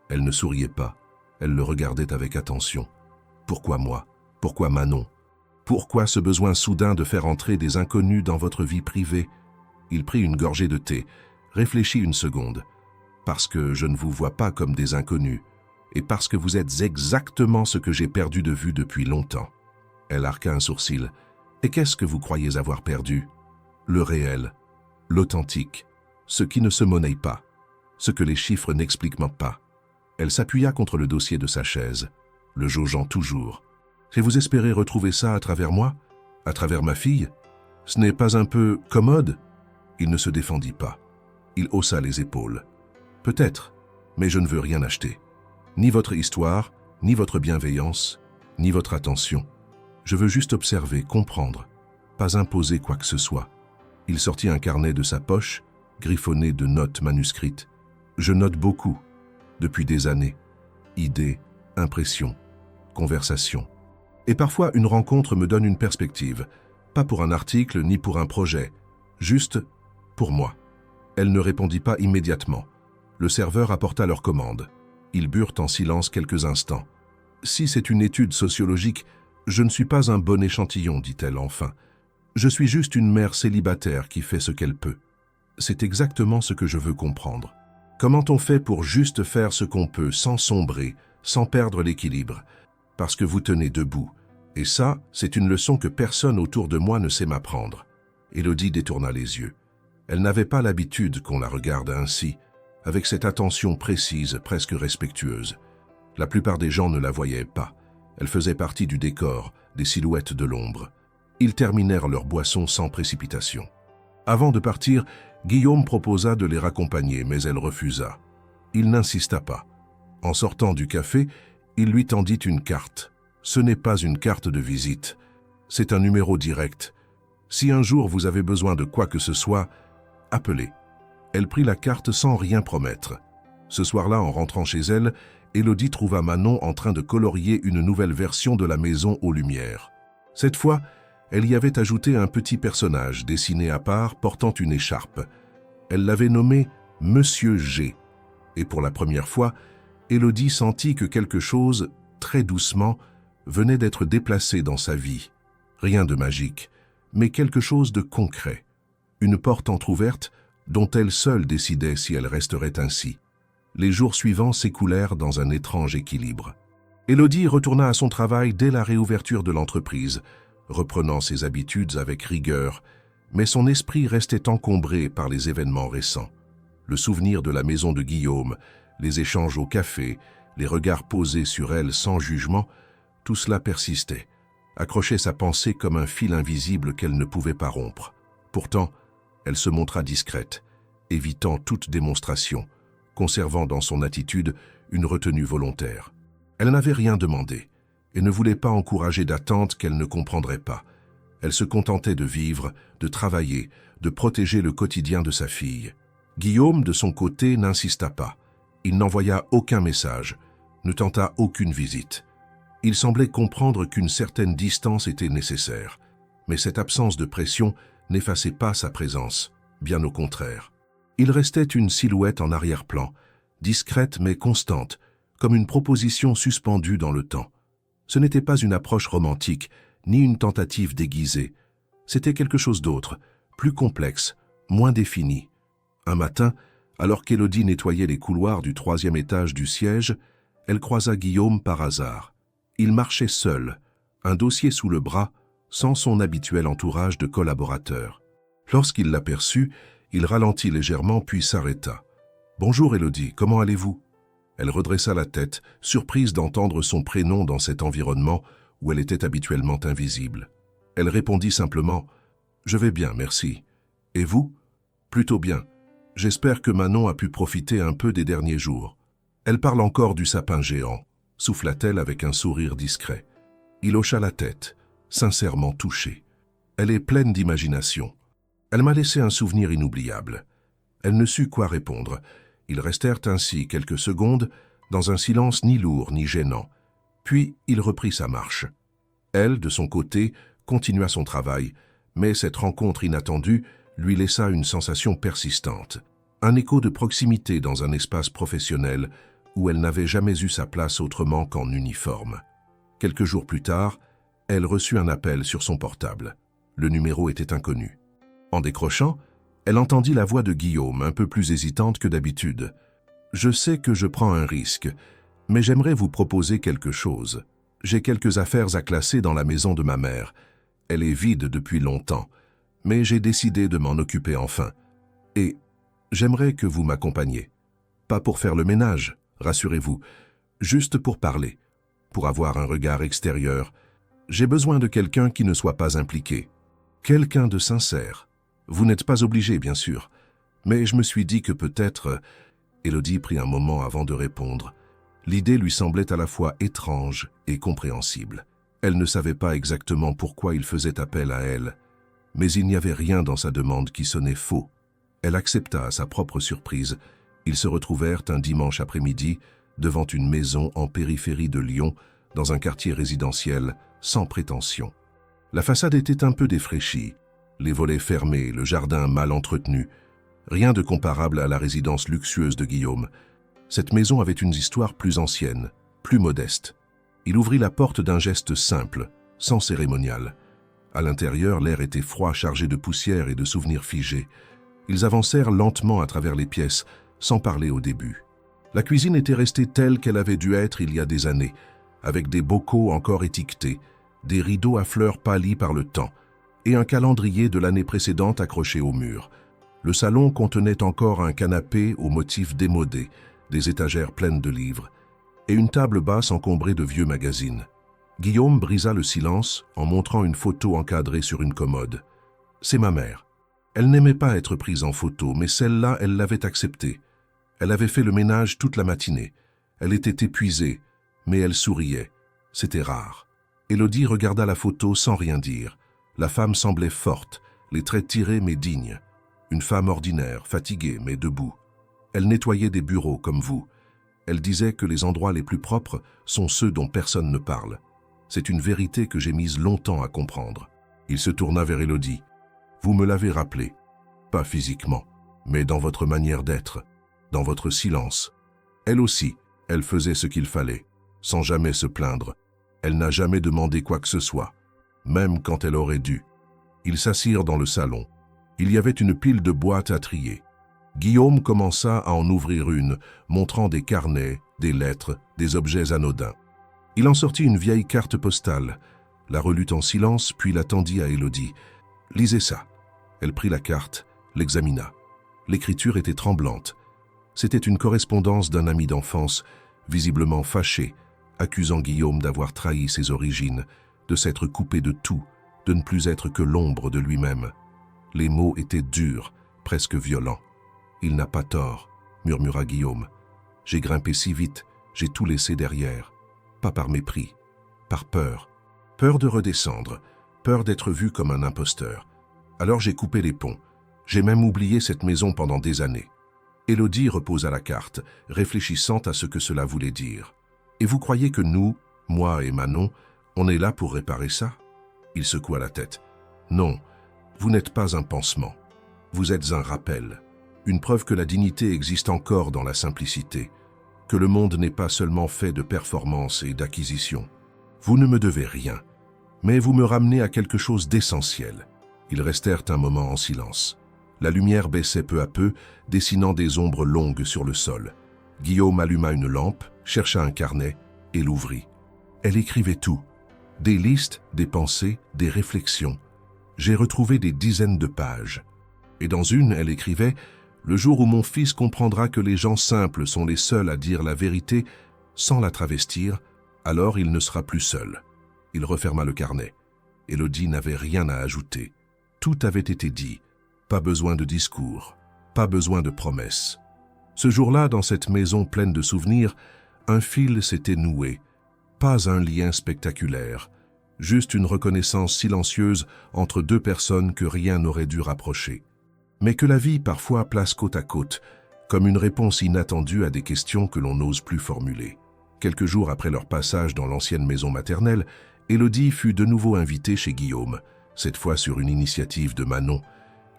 [SPEAKER 1] Elle ne souriait pas. Elle le regardait avec attention. « Pourquoi moi? Pourquoi Manon? Pourquoi ce besoin soudain de faire entrer des inconnus dans votre vie privée ?» Il prit une gorgée de thé, réfléchit une seconde. « Parce que je ne vous vois pas comme des inconnus, et parce que vous êtes exactement ce que j'ai perdu de vue depuis longtemps. » Elle arqua un sourcil. « Et qu'est-ce que vous croyez avoir perdu? Le réel, l'authentique, ce qui ne se monnaie pas, ce que les chiffres n'expliquent pas. » Elle s'appuya contre le dossier de sa chaise, le jaugeant toujours. « Et vous espérez retrouver ça à travers moi? À travers ma fille? Ce n'est pas un peu commode ?» Il ne se défendit pas. Il haussa les épaules. « Peut-être, mais je ne veux rien acheter. Ni votre histoire, ni votre bienveillance, ni votre attention. Je veux juste observer, comprendre, pas imposer quoi que ce soit. » Il sortit un carnet de sa poche, griffonné de notes manuscrites. « Je note beaucoup, depuis des années. Idées, impressions, conversations. Et parfois, une rencontre me donne une perspective, pas pour un article ni pour un projet, juste pour moi. » Elle ne répondit pas immédiatement. Le serveur apporta leur commande. Ils burent en silence quelques instants. « Si c'est une étude sociologique, je ne suis pas un bon échantillon, dit-elle enfin. Je suis juste une mère célibataire qui fait ce qu'elle peut. C'est exactement ce que je veux comprendre. Comment on fait pour juste faire ce qu'on peut, sans sombrer, sans perdre l'équilibre? Parce que vous tenez debout. Et ça, c'est une leçon que personne autour de moi ne sait m'apprendre. » Élodie détourna les yeux. Elle n'avait pas l'habitude qu'on la regarde ainsi, avec cette attention précise, presque respectueuse. La plupart des gens ne la voyaient pas. Elle faisait partie du décor, des silhouettes de l'ombre. Ils terminèrent leur boisson sans précipitation. Avant de partir, Guillaume proposa de les raccompagner, mais elle refusa. Il n'insista pas. En sortant du café, il lui tendit une carte. Ce n'est pas une carte de visite, c'est un numéro direct. Si un jour vous avez besoin de quoi que ce soit, appelez. Elle prit la carte sans rien promettre. Ce soir-là, en rentrant chez elle, Élodie trouva Manon en train de colorier une nouvelle version de la maison aux lumières. Cette fois, elle y avait ajouté un petit personnage dessiné à part portant une écharpe. Elle l'avait nommé Monsieur G. Et pour la première fois, Élodie sentit que quelque chose, très doucement, venait d'être déplacé dans sa vie. Rien de magique, mais quelque chose de concret. Une porte entr'ouverte dont elle seule décidait si elle resterait ainsi. Les jours suivants s'écoulèrent dans un étrange équilibre. Élodie retourna à son travail dès la réouverture de l'entreprise, reprenant ses habitudes avec rigueur, mais son esprit restait encombré par les événements récents. Le souvenir de la maison de Guillaume, les échanges au café, les regards posés sur elle sans jugement, tout cela persistait, accrochait sa pensée comme un fil invisible qu'elle ne pouvait pas rompre. Pourtant, elle se montra discrète, évitant toute démonstration, conservant dans son attitude une retenue volontaire. Elle n'avait rien demandé et ne voulait pas encourager d'attentes qu'elle ne comprendrait pas. Elle se contentait de vivre, de travailler, de protéger le quotidien de sa fille. Guillaume, de son côté, n'insista pas. Il n'envoya aucun message, ne tenta aucune visite. Il semblait comprendre qu'une certaine distance était nécessaire, mais cette absence de pression n'effaçait pas sa présence. Bien au contraire. Il restait une silhouette en arrière-plan, discrète mais constante, comme une proposition suspendue dans le temps. Ce n'était pas une approche romantique, ni une tentative déguisée. C'était quelque chose d'autre, plus complexe, moins défini. Un matin, alors qu'Élodie nettoyait les couloirs du 3e étage du siège, elle croisa Guillaume par hasard. Il marchait seul, un dossier sous le bras, sans son habituel entourage de collaborateurs. Lorsqu'il l'aperçut, il ralentit légèrement puis s'arrêta. « Bonjour Élodie, comment allez-vous » Elle redressa la tête, surprise d'entendre son prénom dans cet environnement où elle était habituellement invisible. Elle répondit simplement « Je vais bien, merci. Et vous ?»« Plutôt bien. J'espère que Manon a pu profiter un peu des derniers jours. » « Elle parle encore du sapin géant », souffla-t-elle avec un sourire discret. Il hocha la tête, sincèrement touché. Elle est pleine d'imagination. Elle m'a laissé un souvenir inoubliable. Elle ne sut quoi répondre. Ils restèrent ainsi quelques secondes, dans un silence ni lourd ni gênant. Puis il reprit sa marche. Elle, de son côté, continua son travail, mais cette rencontre inattendue lui laissa une sensation persistante, un écho de proximité dans un espace professionnel où elle n'avait jamais eu sa place autrement qu'en uniforme. Quelques jours plus tard, elle reçut un appel sur son portable. Le numéro était inconnu. En décrochant, elle entendit la voix de Guillaume, un peu plus hésitante que d'habitude. « Je sais que je prends un risque, mais j'aimerais vous proposer quelque chose. J'ai quelques affaires à classer dans la maison de ma mère. Elle est vide depuis longtemps, mais j'ai décidé de m'en occuper enfin. Et j'aimerais que vous m'accompagniez. Pas pour faire le ménage, rassurez-vous, juste pour parler, pour avoir un regard extérieur. J'ai besoin de quelqu'un qui ne soit pas impliqué, quelqu'un de sincère. Vous n'êtes pas obligé, bien sûr, mais je me suis dit que peut-être... » Élodie prit un moment avant de répondre. L'idée lui semblait à la fois étrange et compréhensible. Elle ne savait pas exactement pourquoi il faisait appel à elle, mais il n'y avait rien dans sa demande qui sonnait faux. Elle accepta à sa propre surprise. Ils se retrouvèrent un dimanche après-midi devant une maison en périphérie de Lyon, dans un quartier résidentiel sans prétention. La façade était un peu défraîchie, les volets fermés, le jardin mal entretenu. Rien de comparable à la résidence luxueuse de Guillaume. Cette maison avait une histoire plus ancienne, plus modeste. Il ouvrit la porte d'un geste simple, sans cérémonial. À l'intérieur, l'air était froid, chargé de poussière et de souvenirs figés. Ils avancèrent lentement à travers les pièces, sans parler au début. La cuisine était restée telle qu'elle avait dû être il y a des années, avec des bocaux encore étiquetés, des rideaux à fleurs pâlis par le temps, et un calendrier de l'année précédente accroché au mur. Le salon contenait encore un canapé aux motifs démodés, des étagères pleines de livres, et une table basse encombrée de vieux magazines. Guillaume brisa le silence en montrant une photo encadrée sur une commode. « C'est ma mère. Elle n'aimait pas être prise en photo, mais celle-là, elle l'avait acceptée. Elle avait fait le ménage toute la matinée. Elle était épuisée, mais elle souriait. C'était rare. » Élodie regarda la photo sans rien dire. La femme semblait forte, les traits tirés mais dignes. Une femme ordinaire, fatiguée mais debout. Elle nettoyait des bureaux comme vous. Elle disait que les endroits les plus propres sont ceux dont personne ne parle. C'est une vérité que j'ai mise longtemps à comprendre. Il se tourna vers Élodie. « Vous me l'avez rappelé. Pas physiquement, mais dans votre manière d'être, dans votre silence. Elle aussi, elle faisait ce qu'il fallait, sans jamais se plaindre. Elle n'a jamais demandé quoi que ce soit, même quand elle aurait dû. » Ils s'assirent dans le salon. Il y avait une pile de boîtes à trier. Guillaume commença à en ouvrir une, montrant des carnets, des lettres, des objets anodins. Il en sortit une vieille carte postale, la relut en silence, puis la tendit à Élodie. « Lisez ça. » Elle prit la carte, l'examina. L'écriture était tremblante. C'était une correspondance d'un ami d'enfance, visiblement fâché, accusant Guillaume d'avoir trahi ses origines, de s'être coupé de tout, de ne plus être que l'ombre de lui-même. Les mots étaient durs, presque violents. « Il n'a pas tort, » murmura Guillaume. « J'ai grimpé si vite, j'ai tout laissé derrière. Pas par mépris, par peur. Peur de redescendre, peur d'être vu comme un imposteur. Alors j'ai coupé les ponts. J'ai même oublié cette maison pendant des années. » Élodie reposa la carte, réfléchissant à ce que cela voulait dire. « Et vous croyez que nous, moi et Manon, on est là pour réparer ça ?» Il secoua la tête. « Non, vous n'êtes pas un pansement. Vous êtes un rappel, une preuve que la dignité existe encore dans la simplicité, que le monde n'est pas seulement fait de performances et d'acquisitions. Vous ne me devez rien, mais vous me ramenez à quelque chose d'essentiel. » Ils restèrent un moment en silence. La lumière baissait peu à peu, dessinant des ombres longues sur le sol. Guillaume alluma une lampe, chercha un carnet et l'ouvrit. Elle écrivait tout. Des listes, des pensées, des réflexions. J'ai retrouvé des dizaines de pages. Et dans une, elle écrivait « Le jour où mon fils comprendra que les gens simples sont les seuls à dire la vérité sans la travestir, alors il ne sera plus seul. » Il referma le carnet. Élodie n'avait rien à ajouter. Tout avait été dit. Pas besoin de discours, pas besoin de promesses. Ce jour-là, dans cette maison pleine de souvenirs, un fil s'était noué. Pas un lien spectaculaire, juste une reconnaissance silencieuse entre deux personnes que rien n'aurait dû rapprocher. Mais que la vie parfois place côte à côte, comme une réponse inattendue à des questions que l'on n'ose plus formuler. Quelques jours après leur passage dans l'ancienne maison maternelle, Élodie fut de nouveau invitée chez Guillaume, cette fois sur une initiative de Manon,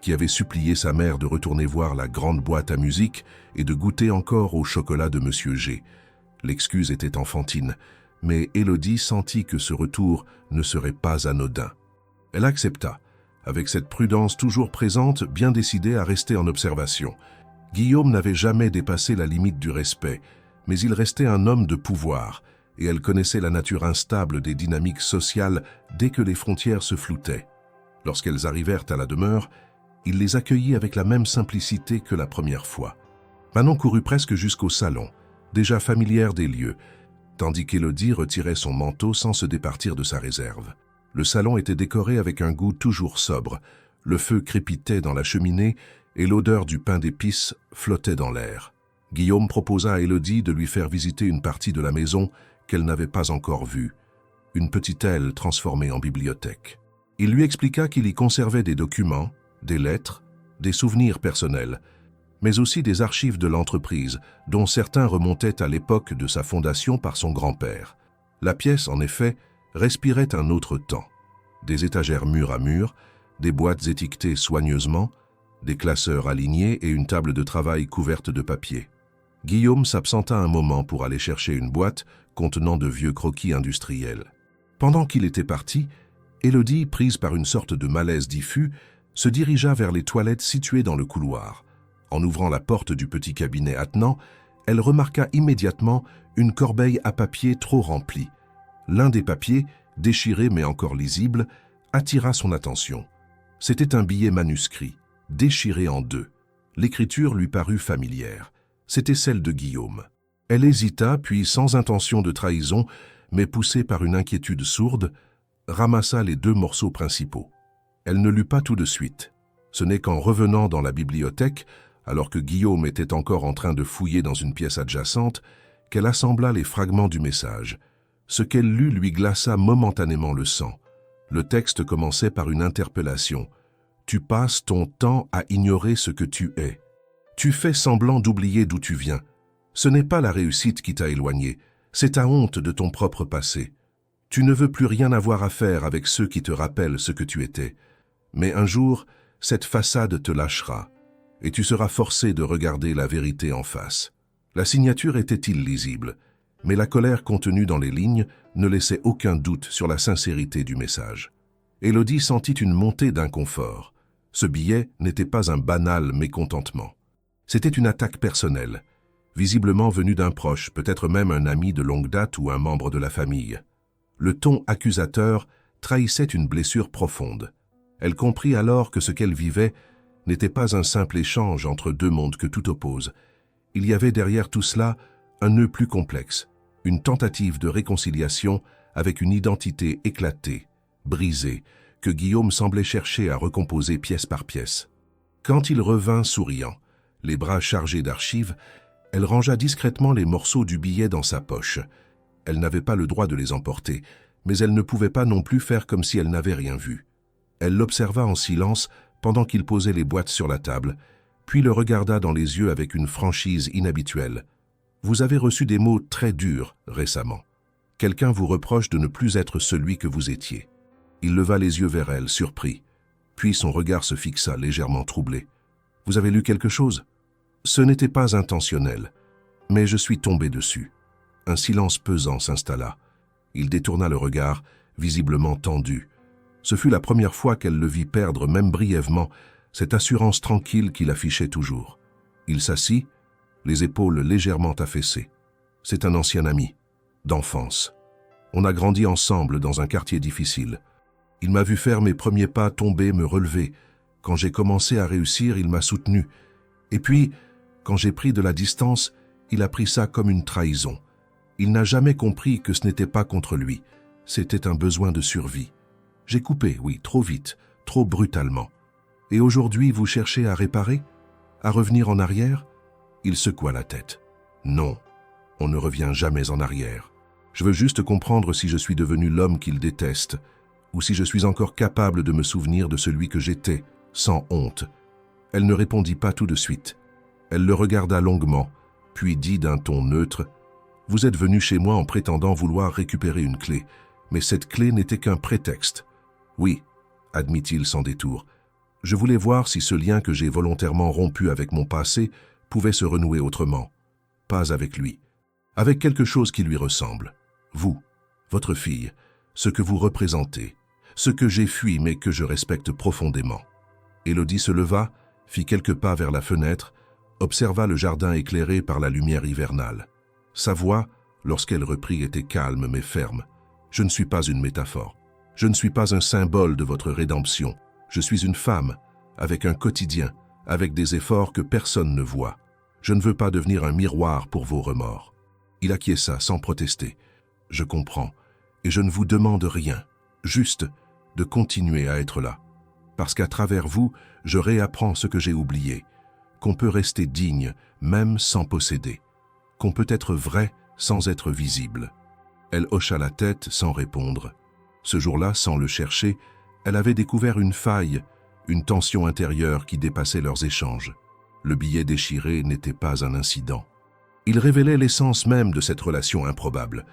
[SPEAKER 1] qui avait supplié sa mère de retourner voir la grande boîte à musique et de goûter encore au chocolat de Monsieur G. L'excuse était enfantine, mais Élodie sentit que ce retour ne serait pas anodin. Elle accepta, avec cette prudence toujours présente, bien décidée à rester en observation. Guillaume n'avait jamais dépassé la limite du respect, mais il restait un homme de pouvoir, et elle connaissait la nature instable des dynamiques sociales dès que les frontières se floutaient. Lorsqu'elles arrivèrent à la demeure, il les accueillit avec la même simplicité que la première fois. Manon courut presque jusqu'au salon, déjà familière des lieux, tandis qu'Élodie retirait son manteau sans se départir de sa réserve. Le salon était décoré avec un goût toujours sobre, le feu crépitait dans la cheminée et l'odeur du pain d'épices flottait dans l'air. Guillaume proposa à Élodie de lui faire visiter une partie de la maison qu'elle n'avait pas encore vue, une petite aile transformée en bibliothèque. Il lui expliqua qu'il y conservait des documents, des lettres, des souvenirs personnels, mais aussi des archives de l'entreprise, dont certains remontaient à l'époque de sa fondation par son grand-père. La pièce, en effet, respirait un autre temps. Des étagères mur à mur, des boîtes étiquetées soigneusement, des classeurs alignés et une table de travail couverte de papier. Guillaume s'absenta un moment pour aller chercher une boîte contenant de vieux croquis industriels. Pendant qu'il était parti, Élodie, prise par une sorte de malaise diffus, se dirigea vers les toilettes situées dans le couloir. En ouvrant la porte du petit cabinet attenant, elle remarqua immédiatement une corbeille à papier trop remplie. L'un des papiers, déchiré mais encore lisible, attira son attention. C'était un billet manuscrit, déchiré en deux. L'écriture lui parut familière. C'était celle de Guillaume. Elle hésita, puis sans intention de trahison, mais poussée par une inquiétude sourde, ramassa les deux morceaux principaux. Elle ne lut pas tout de suite. Ce n'est qu'en revenant dans la bibliothèque, alors que Guillaume était encore en train de fouiller dans une pièce adjacente, qu'elle assembla les fragments du message. Ce qu'elle lut lui glaça momentanément le sang. Le texte commençait par une interpellation. « Tu passes ton temps à ignorer ce que tu es. Tu fais semblant d'oublier d'où tu viens. Ce n'est pas la réussite qui t'a éloigné, c'est ta honte de ton propre passé. Tu ne veux plus rien avoir à faire avec ceux qui te rappellent ce que tu étais. Mais un jour, cette façade te lâchera, et tu seras forcé de regarder la vérité en face. » La signature était illisible, mais la colère contenue dans les lignes ne laissait aucun doute sur la sincérité du message. Élodie sentit une montée d'inconfort. Ce billet n'était pas un banal mécontentement. C'était une attaque personnelle, visiblement venue d'un proche, peut-être même un ami de longue date ou un membre de la famille. Le ton accusateur trahissait une blessure profonde. Elle comprit alors que ce qu'elle vivait n'était pas un simple échange entre deux mondes que tout oppose. Il y avait derrière tout cela un nœud plus complexe, une tentative de réconciliation avec une identité éclatée, brisée, que Guillaume semblait chercher à recomposer pièce par pièce. Quand il revint souriant, les bras chargés d'archives, elle rangea discrètement les morceaux du billet dans sa poche. Elle n'avait pas le droit de les emporter, mais elle ne pouvait pas non plus faire comme si elle n'avait rien vu. Elle l'observa en silence pendant qu'il posait les boîtes sur la table, puis le regarda dans les yeux avec une franchise inhabituelle. « Vous avez reçu des mots très durs récemment. Quelqu'un vous reproche de ne plus être celui que vous étiez. » Il leva les yeux vers elle, surpris. Puis son regard se fixa, légèrement troublé. Vous avez lu quelque chose? Ce n'était pas intentionnel, mais je suis tombé dessus. Un silence pesant s'installa. Il détourna le regard, visiblement tendu. Ce fut la première fois qu'elle le vit perdre, même brièvement, cette assurance tranquille qu'il affichait toujours. Il s'assit, les épaules légèrement affaissées. C'est un ancien ami, d'enfance. On a grandi ensemble dans un quartier difficile. Il m'a vu faire mes premiers pas, tomber, me relever. Quand j'ai commencé à réussir, il m'a soutenu. Et puis, quand j'ai pris de la distance, il a pris ça comme une trahison. Il n'a jamais compris que ce n'était pas contre lui. C'était un besoin de survie. J'ai coupé, oui, trop vite, trop brutalement. Et aujourd'hui, vous cherchez à réparer? À revenir en arrière? Il secoua la tête. Non, on ne revient jamais en arrière. Je veux juste comprendre si je suis devenu l'homme qu'il déteste, ou si je suis encore capable de me souvenir de celui que j'étais, sans honte. Elle ne répondit pas tout de suite. Elle le regarda longuement, puis dit d'un ton neutre, « Vous êtes venu chez moi en prétendant vouloir récupérer une clé, mais cette clé n'était qu'un prétexte. » « Oui, » admit-il sans détour, « je voulais voir si ce lien que j'ai volontairement rompu avec mon passé pouvait se renouer autrement. Pas avec lui. Avec quelque chose qui lui ressemble. Vous, votre fille, ce que vous représentez, ce que j'ai fui mais que je respecte profondément. » Élodie se leva, fit quelques pas vers la fenêtre, observa le jardin éclairé par la lumière hivernale. Sa voix, lorsqu'elle reprit, était calme mais ferme. « Je ne suis pas une métaphore. Je ne suis pas un symbole de votre rédemption. Je suis une femme, avec un quotidien, avec des efforts que personne ne voit. Je ne veux pas devenir un miroir pour vos remords. » Il acquiesça sans protester. « Je comprends, et je ne vous demande rien, juste de continuer à être là. Parce qu'à travers vous, je réapprends ce que j'ai oublié, qu'on peut rester digne, même sans posséder, qu'on peut être vrai sans être visible. » Elle hocha la tête sans répondre. Ce jour-là, sans le chercher, elle avait découvert une faille, une tension intérieure qui dépassait leurs échanges. Le billet déchiré n'était pas un incident. Il révélait l'essence même de cette relation improbable.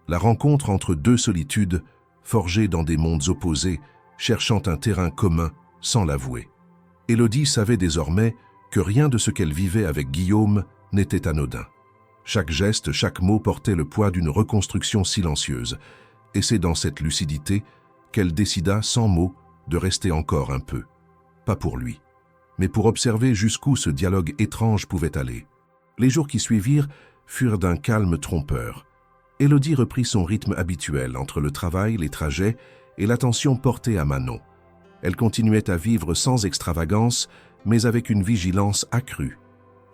[SPEAKER 1] La rencontre entre deux solitudes, forgées dans des mondes opposés, cherchant un terrain commun sans l'avouer. Élodie savait désormais que rien de ce qu'elle vivait avec Guillaume n'était anodin. Chaque geste, chaque mot portait le poids d'une reconstruction silencieuse. Et c'est dans cette lucidité qu'elle décida, sans mots, de rester encore un peu. Pas pour lui, mais pour observer jusqu'où ce dialogue étrange pouvait aller. Les jours qui suivirent furent d'un calme trompeur. Élodie reprit son rythme habituel entre le travail, les trajets et l'attention portée à Manon. Elle continuait à vivre sans extravagance, mais avec une vigilance accrue.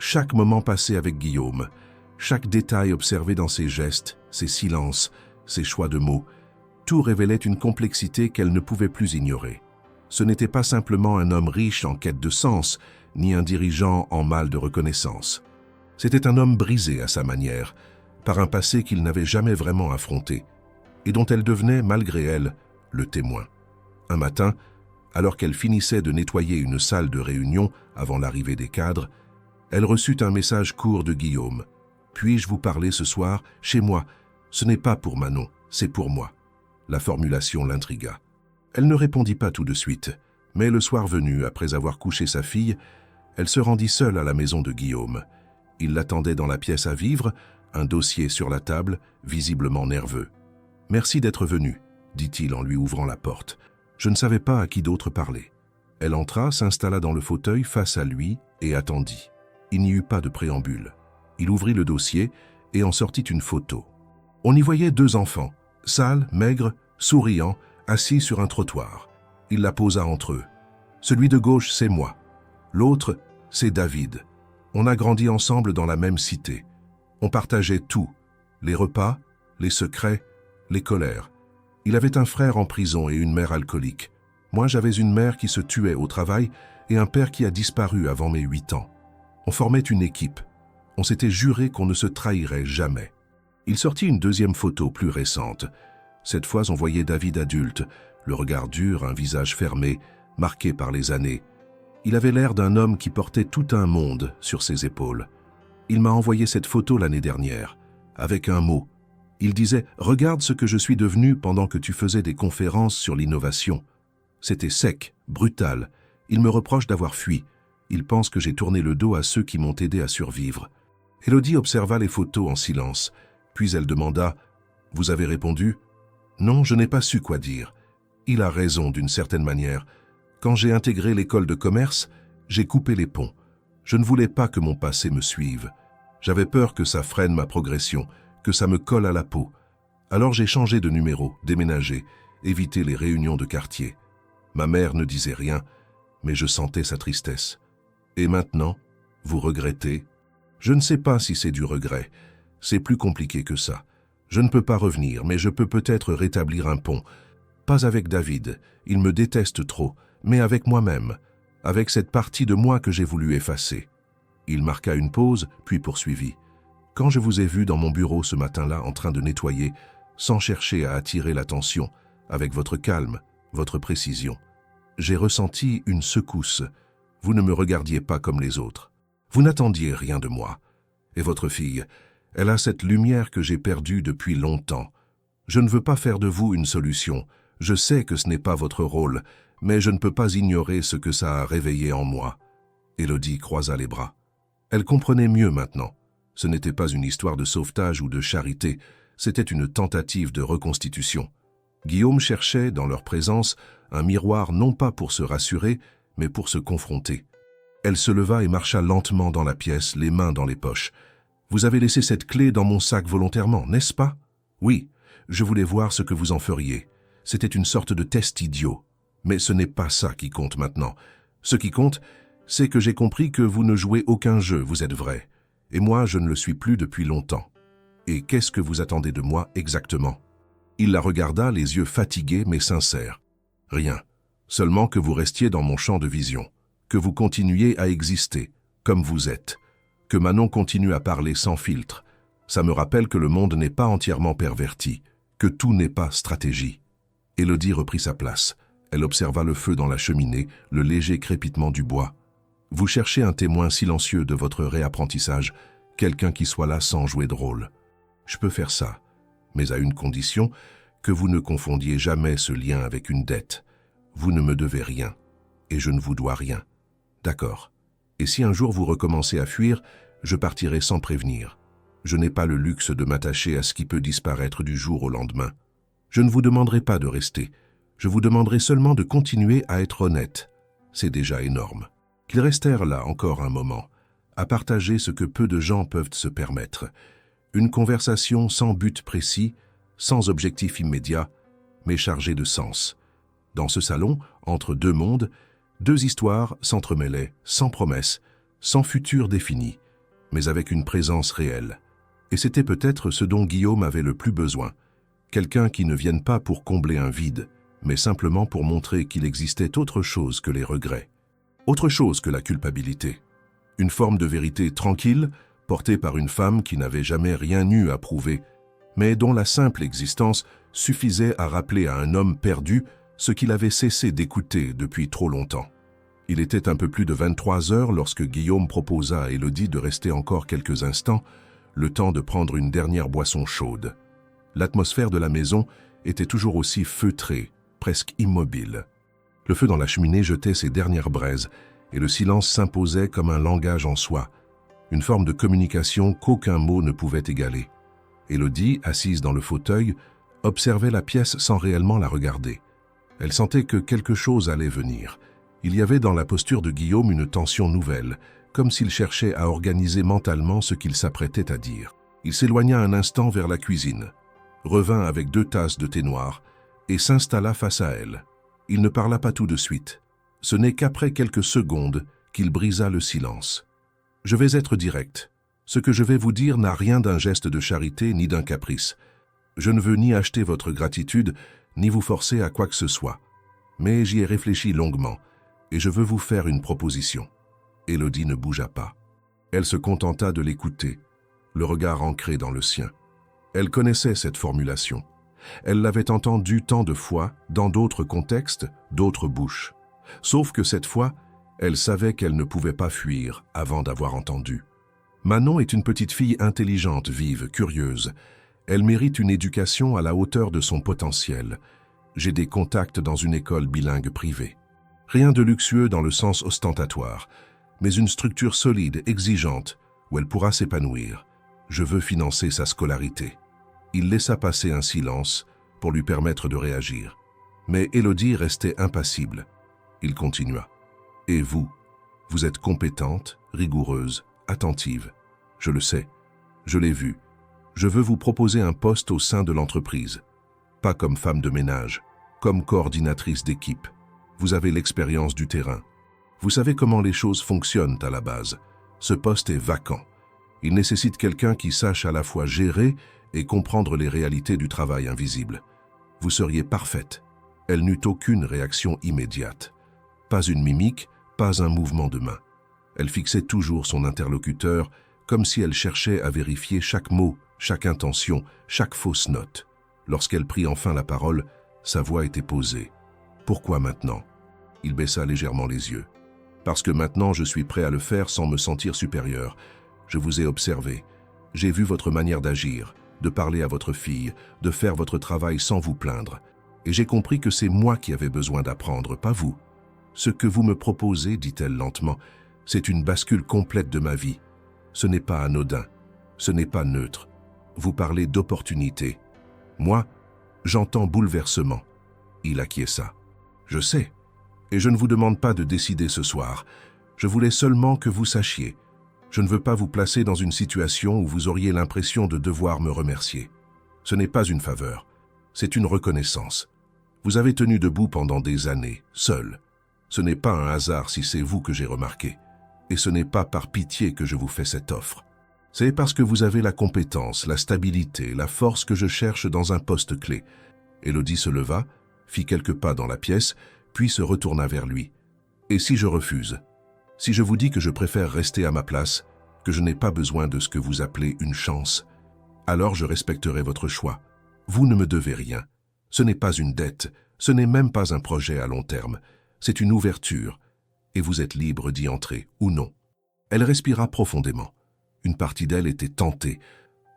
[SPEAKER 1] Chaque moment passé avec Guillaume, chaque détail observé dans ses gestes, ses silences, ses choix de mots, tout révélait une complexité qu'elle ne pouvait plus ignorer. Ce n'était pas simplement un homme riche en quête de sens, ni un dirigeant en mal de reconnaissance. C'était un homme brisé à sa manière, par un passé qu'il n'avait jamais vraiment affronté, et dont elle devenait, malgré elle, le témoin. Un matin, alors qu'elle finissait de nettoyer une salle de réunion avant l'arrivée des cadres, elle reçut un message court de Guillaume. « Puis-je vous parler ce soir, chez moi? Ce n'est pas pour Manon, c'est pour moi. » La formulation l'intrigua. Elle ne répondit pas tout de suite, mais le soir venu, après avoir couché sa fille, elle se rendit seule à la maison de Guillaume. Il l'attendait dans la pièce à vivre, un dossier sur la table, visiblement nerveux. « Merci d'être venu, » dit-il en lui ouvrant la porte. « Je ne savais pas à qui d'autre parler. » Elle entra, s'installa dans le fauteuil face à lui et attendit. Il n'y eut pas de préambule. Il ouvrit le dossier et en sortit une photo. On y voyait deux enfants, sales, maigres, souriants, assis sur un trottoir. Il la posa entre eux. Celui de gauche, c'est moi. L'autre, c'est David. On a grandi ensemble dans la même cité. On partageait tout, les repas, les secrets, les colères. Il avait un frère en prison et une mère alcoolique. Moi, j'avais une mère qui se tuait au travail et un père qui a disparu avant mes 8 ans. On formait une équipe. On s'était juré qu'on ne se trahirait jamais. Il sortit une deuxième photo plus récente. Cette fois, on voyait David adulte, le regard dur, un visage fermé, marqué par les années. Il avait l'air d'un homme qui portait tout un monde sur ses épaules. Il m'a envoyé cette photo l'année dernière, avec un mot. Il disait « Regarde ce que je suis devenu pendant que tu faisais des conférences sur l'innovation. » C'était sec, brutal. Il me reproche d'avoir fui. Ils pensent que j'ai tourné le dos à ceux qui m'ont aidé à survivre. » Élodie observa les photos en silence, puis elle demanda « Vous avez répondu ?»« Non, je n'ai pas su quoi dire. Il a raison d'une certaine manière. Quand j'ai intégré l'école de commerce, j'ai coupé les ponts. Je ne voulais pas que mon passé me suive. J'avais peur que ça freine ma progression, que ça me colle à la peau. Alors j'ai changé de numéro, déménagé, évité les réunions de quartier. Ma mère ne disait rien, mais je sentais sa tristesse. Et maintenant, vous regrettez ? Je ne sais pas si c'est du regret. C'est plus compliqué que ça. Je ne peux pas revenir, mais je peux peut-être rétablir un pont. Pas avec David, il me déteste trop, mais avec moi-même, avec cette partie de moi que j'ai voulu effacer. Il marqua une pause, puis poursuivit. Quand je vous ai vu dans mon bureau ce matin-là en train de nettoyer, sans chercher à attirer l'attention, avec votre calme, votre précision, j'ai ressenti une secousse. Vous ne me regardiez pas comme les autres. Vous n'attendiez rien de moi. Et votre fille, elle a cette lumière que j'ai perdue depuis longtemps. Je ne veux pas faire de vous une solution. Je sais que ce n'est pas votre rôle, mais je ne peux pas ignorer ce que ça a réveillé en moi. » Élodie croisa les bras. Elle comprenait mieux maintenant. Ce n'était pas une histoire de sauvetage ou de charité, c'était une tentative de reconstitution. Guillaume cherchait, dans leur présence, un miroir non pas pour se rassurer, mais pour se confronter. Elle se leva et marcha lentement dans la pièce, les mains dans les poches. « Vous avez laissé cette clé dans mon sac volontairement, n'est-ce pas ? » ?»« Oui, je voulais voir ce que vous en feriez. C'était une sorte de test idiot. Mais ce n'est pas ça qui compte maintenant. Ce qui compte, c'est que j'ai compris que vous ne jouez aucun jeu, vous êtes vrai. Et moi, je ne le suis plus depuis longtemps. Et qu'est-ce que vous attendez de moi exactement ?» Il la regarda, les yeux fatigués mais sincères. « Rien. Seulement que vous restiez dans mon champ de vision. Que vous continuiez à exister, comme vous êtes. Que Manon continue à parler sans filtre. Ça me rappelle que le monde n'est pas entièrement perverti, que tout n'est pas stratégie. » Élodie reprit sa place. Elle observa le feu dans la cheminée, le léger crépitement du bois. « Vous cherchez un témoin silencieux de votre réapprentissage, quelqu'un qui soit là sans jouer de rôle. Je peux faire ça, mais à une condition, que vous ne confondiez jamais ce lien avec une dette. Vous ne me devez rien, et je ne vous dois rien. D'accord. Et si un jour vous recommencez à fuir, je partirai sans prévenir. Je n'ai pas le luxe de m'attacher à ce qui peut disparaître du jour au lendemain. Je ne vous demanderai pas de rester. Je vous demanderai seulement de continuer à être honnête. C'est déjà énorme. » Qu'ils restèrent là encore un moment, à partager ce que peu de gens peuvent se permettre. Une conversation sans but précis, sans objectif immédiat, mais chargée de sens. Dans ce salon, entre deux mondes, deux histoires s'entremêlaient, sans promesse, sans futur défini, mais avec une présence réelle. Et c'était peut-être ce dont Guillaume avait le plus besoin. Quelqu'un qui ne vienne pas pour combler un vide, mais simplement pour montrer qu'il existait autre chose que les regrets. Autre chose que la culpabilité. Une forme de vérité tranquille, portée par une femme qui n'avait jamais rien eu à prouver, mais dont la simple existence suffisait à rappeler à un homme perdu ce qu'il avait cessé d'écouter depuis trop longtemps. Il était un peu plus de 23 heures lorsque Guillaume proposa à Élodie de rester encore quelques instants, le temps de prendre une dernière boisson chaude. L'atmosphère de la maison était toujours aussi feutrée, presque immobile. Le feu dans la cheminée jetait ses dernières braises, et le silence s'imposait comme un langage en soi, une forme de communication qu'aucun mot ne pouvait égaler. Élodie, assise dans le fauteuil, observait la pièce sans réellement la regarder. Elle sentait que quelque chose allait venir. Il y avait dans la posture de Guillaume une tension nouvelle, comme s'il cherchait à organiser mentalement ce qu'il s'apprêtait à dire. Il s'éloigna un instant vers la cuisine, revint avec 2 tasses de thé noir et s'installa face à elle. Il ne parla pas tout de suite. Ce n'est qu'après quelques secondes qu'il brisa le silence. « Je vais être direct. Ce que je vais vous dire n'a rien d'un geste de charité ni d'un caprice. Je ne veux ni acheter votre gratitude, ni vous forcer à quoi que ce soit. Mais j'y ai réfléchi longuement, et je veux vous faire une proposition. » Élodie ne bougea pas. Elle se contenta de l'écouter, le regard ancré dans le sien. Elle connaissait cette formulation. Elle l'avait entendue tant de fois, dans d'autres contextes, d'autres bouches. Sauf que cette fois, elle savait qu'elle ne pouvait pas fuir avant d'avoir entendu. Manon est une petite fille intelligente, vive, curieuse. Elle mérite une éducation à la hauteur de son potentiel. J'ai des contacts dans une école bilingue privée. Rien de luxueux dans le sens ostentatoire, mais une structure solide, exigeante, où elle pourra s'épanouir. Je veux financer sa scolarité. Il laissa passer un silence pour lui permettre de réagir. Mais Élodie restait impassible. Il continua. « Et vous? Vous êtes compétente, rigoureuse, attentive. Je le sais. Je l'ai vu. Je veux vous proposer un poste au sein de l'entreprise. Pas comme femme de ménage, comme coordinatrice d'équipe. Vous avez l'expérience du terrain. Vous savez comment les choses fonctionnent à la base. Ce poste est vacant. Il nécessite quelqu'un qui sache à la fois gérer et comprendre les réalités du travail invisible. Vous seriez parfaite. » Elle n'eut aucune réaction immédiate. Pas une mimique, pas un mouvement de main. Elle fixait toujours son interlocuteur comme si elle cherchait à vérifier chaque mot, chaque intention, chaque fausse note. Lorsqu'elle prit enfin la parole, sa voix était posée. « Pourquoi maintenant ?» Il baissa légèrement les yeux. « Parce que maintenant je suis prêt à le faire sans me sentir supérieur. Je vous ai observé. J'ai vu votre manière d'agir, de parler à votre fille, de faire votre travail sans vous plaindre. Et j'ai compris que c'est moi qui avais besoin d'apprendre, pas vous. Ce que vous me proposez, dit-elle lentement, c'est une bascule complète de ma vie. Ce n'est pas anodin, ce n'est pas neutre. Vous parlez d'opportunité. Moi, j'entends bouleversement. » Il acquiesça. « Je sais, et je ne vous demande pas de décider ce soir. Je voulais seulement que vous sachiez. Je ne veux pas vous placer dans une situation où vous auriez l'impression de devoir me remercier. Ce n'est pas une faveur, c'est une reconnaissance. Vous avez tenu debout pendant des années, seul. Ce n'est pas un hasard si c'est vous que j'ai remarqué. Et ce n'est pas par pitié que je vous fais cette offre. C'est parce que vous avez la compétence, la stabilité, la force que je cherche dans un poste clé. » Élodie se leva, fit quelques pas dans la pièce, puis se retourna vers lui. « Et si je refuse? Si je vous dis que je préfère rester à ma place, que je n'ai pas besoin de ce que vous appelez une chance, alors je respecterai votre choix. Vous ne me devez rien. Ce n'est pas une dette, ce n'est même pas un projet à long terme. C'est une ouverture, et vous êtes libre d'y entrer ou non. » Elle respira profondément. Une partie d'elle était tentée,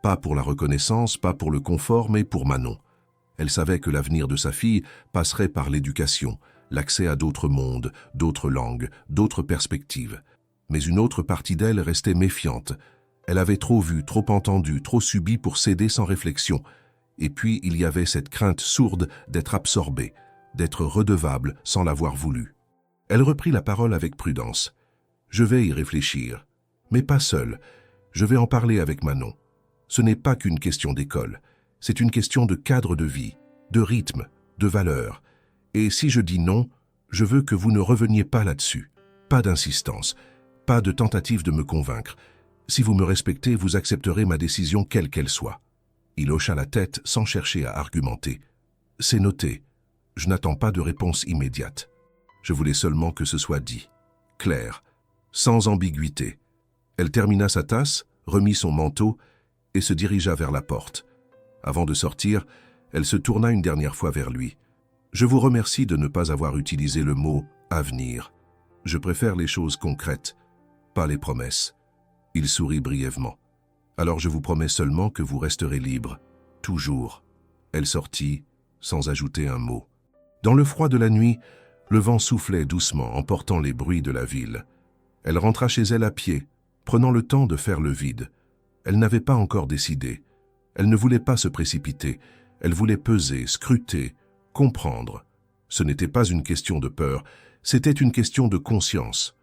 [SPEAKER 1] pas pour la reconnaissance, pas pour le confort, mais pour Manon. Elle savait que l'avenir de sa fille passerait par l'éducation, l'accès à d'autres mondes, d'autres langues, d'autres perspectives. Mais une autre partie d'elle restait méfiante. Elle avait trop vu, trop entendu, trop subi pour céder sans réflexion. Et puis il y avait cette crainte sourde d'être absorbée, d'être redevable sans l'avoir voulu. Elle reprit la parole avec prudence. « Je vais y réfléchir, mais pas seule. Je vais en parler avec Manon. Ce n'est pas qu'une question d'école, c'est une question de cadre de vie, de rythme, de valeur. Et si je dis non, je veux que vous ne reveniez pas là-dessus. Pas d'insistance, pas de tentative de me convaincre. Si vous me respectez, vous accepterez ma décision quelle qu'elle soit. » Il hocha la tête sans chercher à argumenter. « C'est noté. Je n'attends pas de réponse immédiate. Je voulais seulement que ce soit dit, clair, sans ambiguïté. » Elle termina sa tasse, remit son manteau et se dirigea vers la porte. Avant de sortir, elle se tourna une dernière fois vers lui. « Je vous remercie de ne pas avoir utilisé le mot « avenir ». Je préfère les choses concrètes, pas les promesses. » Il sourit brièvement. « Alors je vous promets seulement que vous resterez libre, toujours. » Elle sortit, sans ajouter un mot. Dans le froid de la nuit, le vent soufflait doucement, emportant les bruits de la ville. Elle rentra chez elle à pied, prenant le temps de faire le vide. Elle n'avait pas encore décidé. Elle ne voulait pas se précipiter. Elle voulait peser, scruter, comprendre. Ce n'était pas une question de peur, c'était une question de conscience.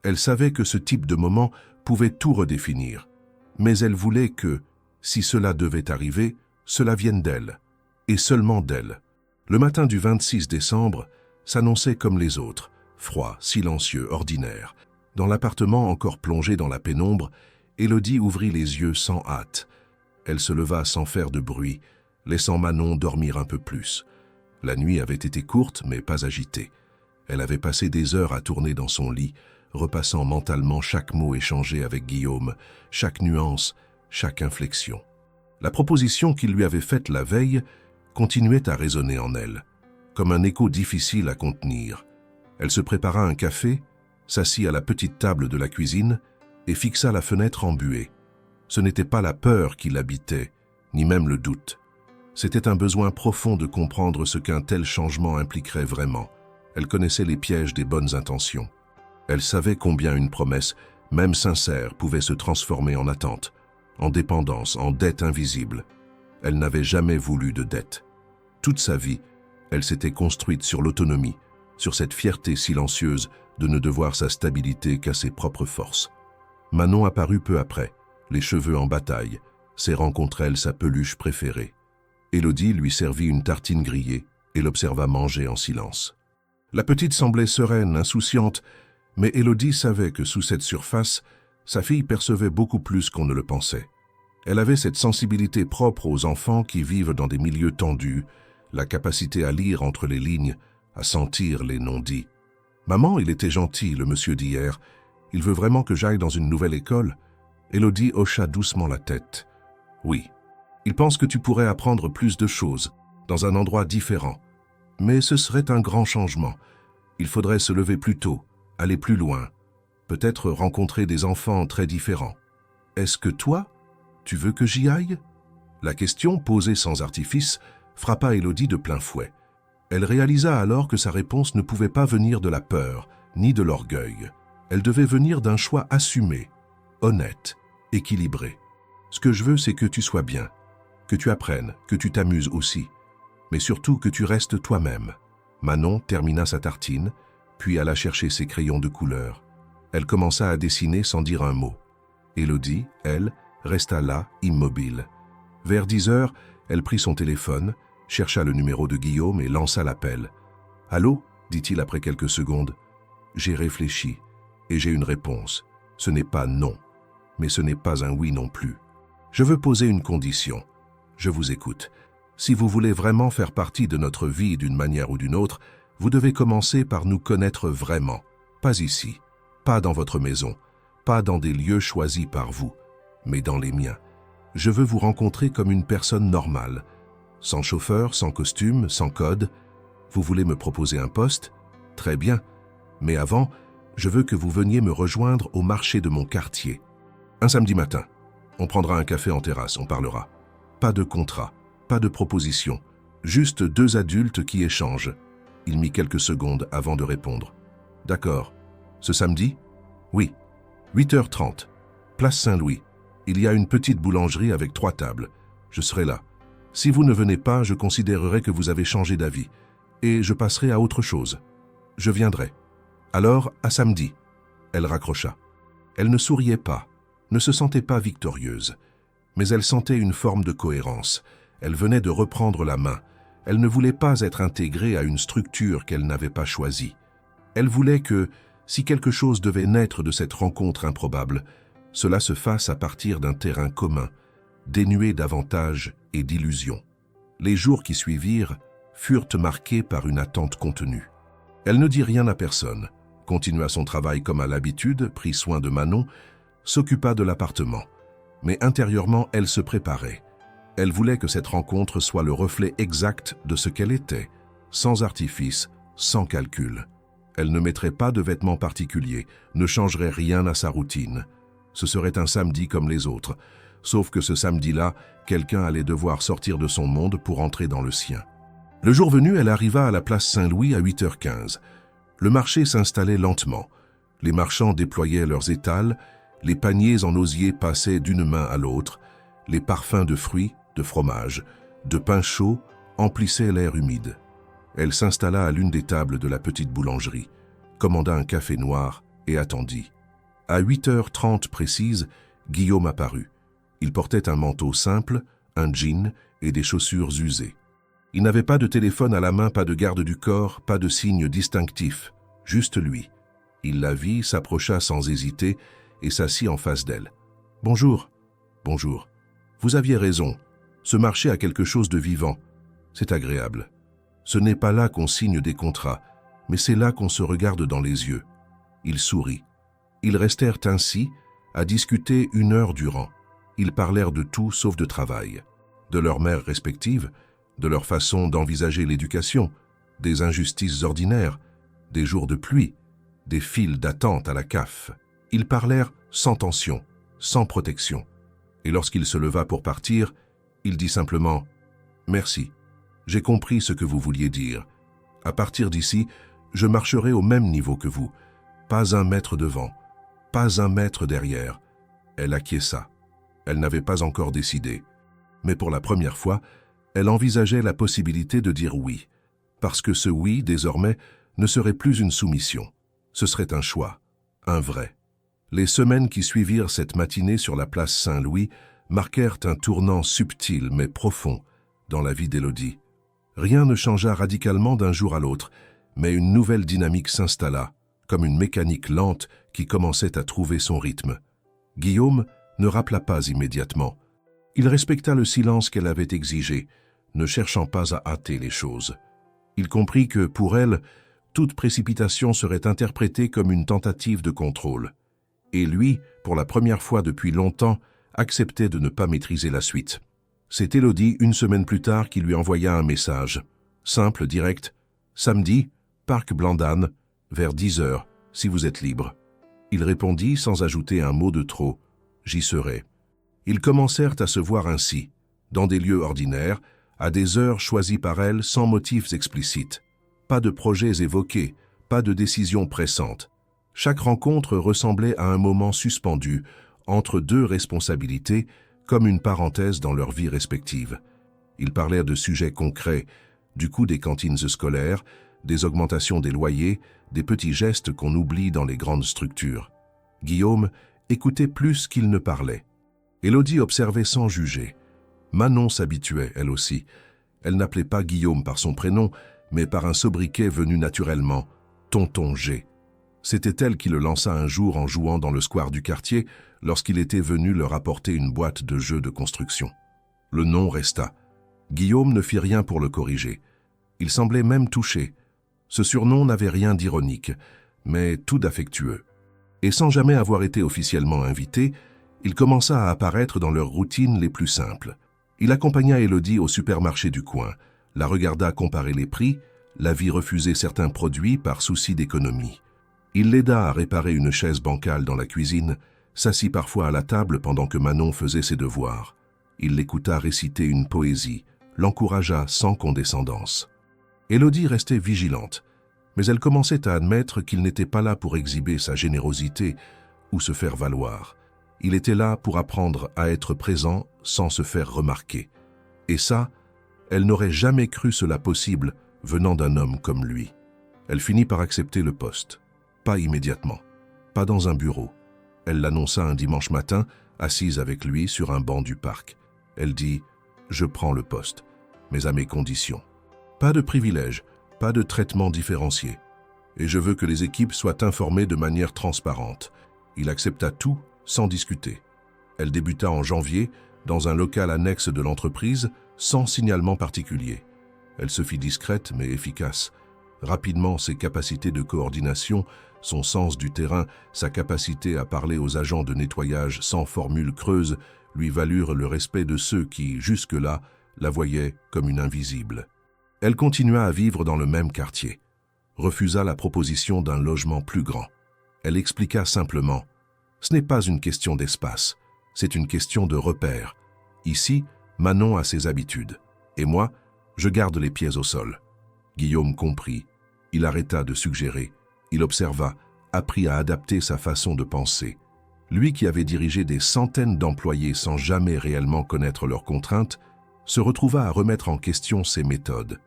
[SPEAKER 1] Elle savait que ce type de moment pouvait tout redéfinir. Mais elle voulait que, si cela devait arriver, cela vienne d'elle, et seulement d'elle. Le matin du 26 décembre s'annonçait comme les autres, froid, silencieux, ordinaire. Dans l'appartement encore plongé dans la pénombre, Élodie ouvrit les yeux sans hâte. Elle se leva sans faire de bruit, laissant Manon dormir un peu plus. La nuit avait été courte, mais pas agitée. Elle avait passé des heures à tourner dans son lit, repassant mentalement chaque mot échangé avec Guillaume, chaque nuance, chaque inflexion. La proposition qu'il lui avait faite la veille continuait à résonner en elle, comme un écho difficile à contenir. Elle se prépara un café, s'assit à la petite table de la cuisine et fixa la fenêtre embuée. Ce n'était pas la peur qui l'habitait, ni même le doute. C'était un besoin profond de comprendre ce qu'un tel changement impliquerait vraiment. Elle connaissait les pièges des bonnes intentions. Elle savait combien une promesse, même sincère, pouvait se transformer en attente, en dépendance, en dette invisible. Elle n'avait jamais voulu de dette. Toute sa vie, elle s'était construite sur l'autonomie, sur cette fierté silencieuse de ne devoir sa stabilité qu'à ses propres forces. Manon apparut peu après, les cheveux en bataille, serrant contre elle sa peluche préférée. Élodie lui servit une tartine grillée et l'observa manger en silence. La petite semblait sereine, insouciante, mais Élodie savait que sous cette surface, sa fille percevait beaucoup plus qu'on ne le pensait. Elle avait cette sensibilité propre aux enfants qui vivent dans des milieux tendus, la capacité à lire entre les lignes, à sentir les non-dits. « Maman, il était gentil, le monsieur d'hier. Il veut vraiment que j'aille dans une nouvelle école ?» Élodie hocha doucement la tête. « Oui. Il pense que tu pourrais apprendre plus de choses, dans un endroit différent. Mais ce serait un grand changement. Il faudrait se lever plus tôt, aller plus loin, peut-être rencontrer des enfants très différents. Est-ce que toi, tu veux que j'y aille ?» La question, posée sans artifice, frappa Élodie de plein fouet. Elle réalisa alors que sa réponse ne pouvait pas venir de la peur, ni de l'orgueil. Elle devait venir d'un choix assumé, honnête, équilibré. « Ce que je veux, c'est que tu sois bien, que tu apprennes, que tu t'amuses aussi, mais surtout que tu restes toi-même. » Manon termina sa tartine, puis alla chercher ses crayons de couleur. Elle commença à dessiner sans dire un mot. Élodie, elle, resta là, immobile. Vers 10 heures, elle prit son téléphone, chercha le numéro de Guillaume et lança l'appel. « Allô ?» dit-il après quelques secondes. « J'ai réfléchi et j'ai une réponse. Ce n'est pas non, mais ce n'est pas un oui non plus. Je veux poser une condition. Je vous écoute. Si vous voulez vraiment faire partie de notre vie d'une manière ou d'une autre, vous devez commencer par nous connaître vraiment. Pas ici, pas dans votre maison, pas dans des lieux choisis par vous, mais dans les miens. Je veux vous rencontrer comme une personne normale, sans chauffeur, sans costume, sans code. Vous voulez me proposer un poste? Très bien. Mais avant, je veux que vous veniez me rejoindre au marché de mon quartier. Un samedi matin. On prendra un café en terrasse, on parlera. Pas de contrat, pas de proposition, juste deux adultes qui échangent. » Il mit quelques secondes avant de répondre. « D'accord. Ce samedi? » « Oui. 8h30. Place Saint-Louis. Il y a une petite boulangerie avec 3 tables. Je serai là. Si vous ne venez pas, je considérerai que vous avez changé d'avis. Et je passerai à autre chose. Je viendrai. Alors, à samedi. » Elle raccrocha. Elle ne souriait pas, ne se sentait pas victorieuse. Mais elle sentait une forme de cohérence. Elle venait de reprendre la main. Elle ne voulait pas être intégrée à une structure qu'elle n'avait pas choisie. Elle voulait que, si quelque chose devait naître de cette rencontre improbable, cela se fasse à partir d'un terrain commun, dénué d'avantages et d'illusions. Les jours qui suivirent furent marqués par une attente contenue. Elle ne dit rien à personne, continua son travail comme à l'habitude, prit soin de Manon, s'occupa de l'appartement. Mais intérieurement, elle se préparait. Elle voulait que cette rencontre soit le reflet exact de ce qu'elle était, sans artifice, sans calcul. Elle ne mettrait pas de vêtements particuliers, ne changerait rien à sa routine. Ce serait un samedi comme les autres, sauf que ce samedi-là, quelqu'un allait devoir sortir de son monde pour entrer dans le sien. Le jour venu, elle arriva à la place Saint-Louis à 8h15. Le marché s'installait lentement. Les marchands déployaient leurs étals, les paniers en osier passaient d'une main à l'autre, les parfums de fruits, de fromage, de pain chaud emplissaient l'air humide. Elle s'installa à l'une des tables de la petite boulangerie, commanda un café noir et attendit. À 8h30 précise, Guillaume apparut. Il portait un manteau simple, un jean et des chaussures usées. Il n'avait pas de téléphone à la main, pas de garde du corps, pas de signe distinctif, juste lui. Il la vit, s'approcha sans hésiter et s'assit en face d'elle. « Bonjour. »« Bonjour. Vous aviez raison. Ce marché a quelque chose de vivant. C'est agréable. Ce n'est pas là qu'on signe des contrats, mais c'est là qu'on se regarde dans les yeux. » Il sourit. Ils restèrent ainsi, à discuter 1 heure durant. Ils parlèrent de tout sauf de travail, de leurs mères respectives, de leur façon d'envisager l'éducation, des injustices ordinaires, des jours de pluie, des files d'attente à la CAF. Ils parlèrent sans tension, sans protection. Et lorsqu'il se leva pour partir, il dit simplement « Merci, j'ai compris ce que vous vouliez dire. À partir d'ici, je marcherai au même niveau que vous. Pas un mètre devant, pas un mètre derrière. Elle acquiesça. Elle n'avait pas encore décidé. Mais pour la première fois, elle envisageait la possibilité de dire oui. Parce que ce oui, désormais, ne serait plus une soumission. Ce serait un choix, un vrai. Les semaines qui suivirent cette matinée sur la place Saint-Louis marquèrent un tournant subtil mais profond dans la vie d'Élodie. Rien ne changea radicalement d'un jour à l'autre, mais une nouvelle dynamique s'installa, comme une mécanique lente qui commençait à trouver son rythme. Guillaume ne rappela pas immédiatement. Il respecta le silence qu'elle avait exigé, ne cherchant pas à hâter les choses. Il comprit que, pour elle, toute précipitation serait interprétée comme une tentative de contrôle. Et lui, pour la première fois depuis longtemps, acceptait de ne pas maîtriser la suite. C'est Élodie, une semaine plus tard, qui lui envoya un message. Simple, direct. « Samedi, Parc Blandane, vers 10 heures, si vous êtes libre. » Il répondit sans ajouter un mot de trop. « J'y serai. » Ils commencèrent à se voir ainsi, dans des lieux ordinaires, à des heures choisies par elle sans motifs explicites. Pas de projets évoqués, pas de décisions pressantes. Chaque rencontre ressemblait à un moment suspendu, entre deux responsabilités, comme une parenthèse dans leur vie respective. Ils parlèrent de sujets concrets, du coût des cantines scolaires, des augmentations des loyers, des petits gestes qu'on oublie dans les grandes structures. Guillaume écoutait plus qu'il ne parlait. Élodie observait sans juger. Manon s'habituait, elle aussi. Elle n'appelait pas Guillaume par son prénom, mais par un sobriquet venu naturellement, Tonton G. C'était elle qui le lança un jour en jouant dans le square du quartier lorsqu'il était venu leur apporter une boîte de jeux de construction. Le nom resta. Guillaume ne fit rien pour le corriger. Il semblait même touché. Ce surnom n'avait rien d'ironique, mais tout d'affectueux. Et sans jamais avoir été officiellement invité, il commença à apparaître dans leurs routines les plus simples. Il accompagna Élodie au supermarché du coin, la regarda comparer les prix, la vit refuser certains produits par souci d'économie. Il l'aida à réparer une chaise bancale dans la cuisine, s'assit parfois à la table pendant que Manon faisait ses devoirs. Il l'écouta réciter une poésie, l'encouragea sans condescendance. Élodie restait vigilante, mais elle commençait à admettre qu'il n'était pas là pour exhiber sa générosité ou se faire valoir. Il était là pour apprendre à être présent sans se faire remarquer. Et ça, elle n'aurait jamais cru cela possible venant d'un homme comme lui. Elle finit par accepter le poste. Pas immédiatement, pas dans un bureau. Elle l'annonça un dimanche matin, assise avec lui sur un banc du parc. Elle dit « Je prends le poste, mais à mes conditions. Pas de privilèges, pas de traitement différencié. Et je veux que les équipes soient informées de manière transparente. » Il accepta tout sans discuter. Elle débuta en janvier dans un local annexe de l'entreprise sans signalement particulier. Elle se fit discrète mais efficace. Rapidement, ses capacités de coordination, son sens du terrain, sa capacité à parler aux agents de nettoyage sans formule creuse lui valurent le respect de ceux qui, jusque-là, la voyaient comme une invisible. Elle continua à vivre dans le même quartier, refusa la proposition d'un logement plus grand. Elle expliqua simplement « Ce n'est pas une question d'espace, c'est une question de repère. Ici, Manon a ses habitudes, et moi, je garde les pieds au sol. » Guillaume comprit. Il arrêta de suggérer. Il observa, apprit à adapter sa façon de penser. Lui qui avait dirigé des centaines d'employés sans jamais réellement connaître leurs contraintes, se retrouva à remettre en question ses méthodes.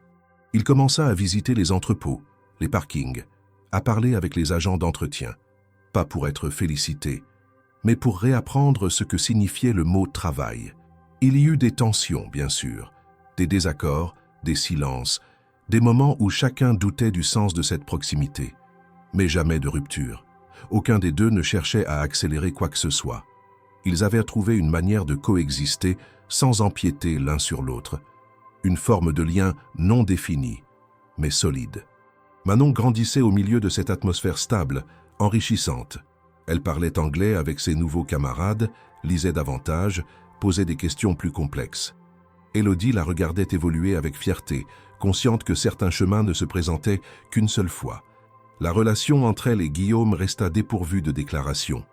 [SPEAKER 1] Il commença à visiter les entrepôts, les parkings, à parler avec les agents d'entretien, pas pour être félicité, mais pour réapprendre ce que signifiait le mot « travail ». Il y eut des tensions, bien sûr, des désaccords, des silences, des moments où chacun doutait du sens de cette proximité. Mais jamais de rupture. Aucun des deux ne cherchait à accélérer quoi que ce soit. Ils avaient trouvé une manière de coexister sans empiéter l'un sur l'autre. Une forme de lien non définie, mais solide. Manon grandissait au milieu de cette atmosphère stable, enrichissante. Elle parlait anglais avec ses nouveaux camarades, lisait davantage, posait des questions plus complexes. Élodie la regardait évoluer avec fierté, consciente que certains chemins ne se présentaient qu'une seule fois. La relation entre elle et Guillaume resta dépourvue de déclarations.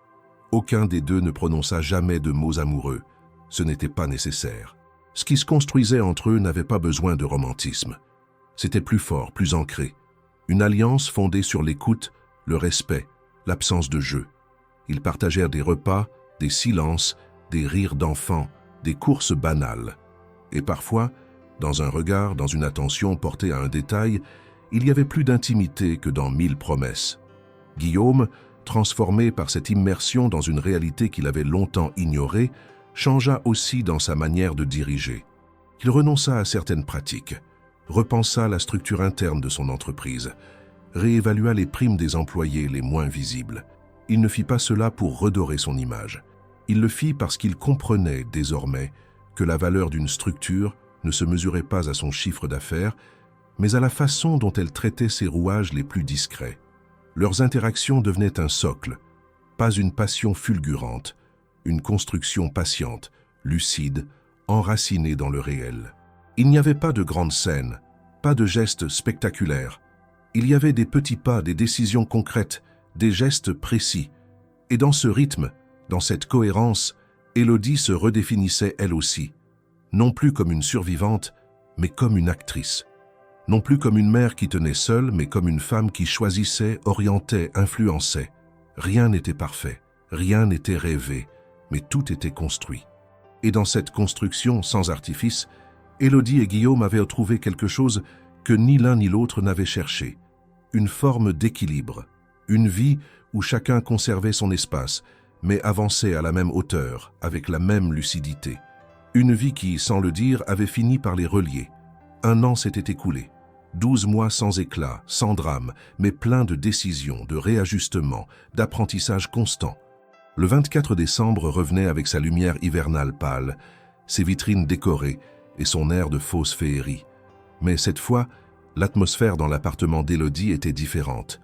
[SPEAKER 1] Aucun des deux ne prononça jamais de mots amoureux. Ce n'était pas nécessaire. Ce qui se construisait entre eux n'avait pas besoin de romantisme. C'était plus fort, plus ancré. Une alliance fondée sur l'écoute, le respect, l'absence de jeu. Ils partagèrent des repas, des silences, des rires d'enfants, des courses banales. Et parfois, dans un regard, dans une attention portée à un détail, il y avait plus d'intimité que dans 1000 promesses. Guillaume, transformé par cette immersion dans une réalité qu'il avait longtemps ignorée, changea aussi dans sa manière de diriger. Il renonça à certaines pratiques, repensa la structure interne de son entreprise, réévalua les primes des employés les moins visibles. Il ne fit pas cela pour redorer son image. Il le fit parce qu'il comprenait désormais que la valeur d'une structure ne se mesurait pas à son chiffre d'affaires, mais à la façon dont elle traitait ses rouages les plus discrets. Leurs interactions devenaient un socle, pas une passion fulgurante, une construction patiente, lucide, enracinée dans le réel. Il n'y avait pas de grandes scènes, pas de gestes spectaculaires. Il y avait des petits pas, des décisions concrètes, des gestes précis. Et dans ce rythme, dans cette cohérence, Élodie se redéfinissait elle aussi, non plus comme une survivante, mais comme une actrice. Non plus comme une mère qui tenait seule, mais comme une femme qui choisissait, orientait, influençait. Rien n'était parfait, rien n'était rêvé, mais tout était construit. Et dans cette construction sans artifice, Élodie et Guillaume avaient trouvé quelque chose que ni l'un ni l'autre n'avaient cherché. Une forme d'équilibre, une vie où chacun conservait son espace, mais avançait à la même hauteur, avec la même lucidité. Une vie qui, sans le dire, avait fini par les relier. 1 an s'était écoulé. 12 mois sans éclat, sans drame, mais plein de décisions, de réajustements, d'apprentissage constant. Le 24 décembre revenait avec sa lumière hivernale pâle, ses vitrines décorées et son air de fausse féerie. Mais cette fois, l'atmosphère dans l'appartement d'Élodie était différente.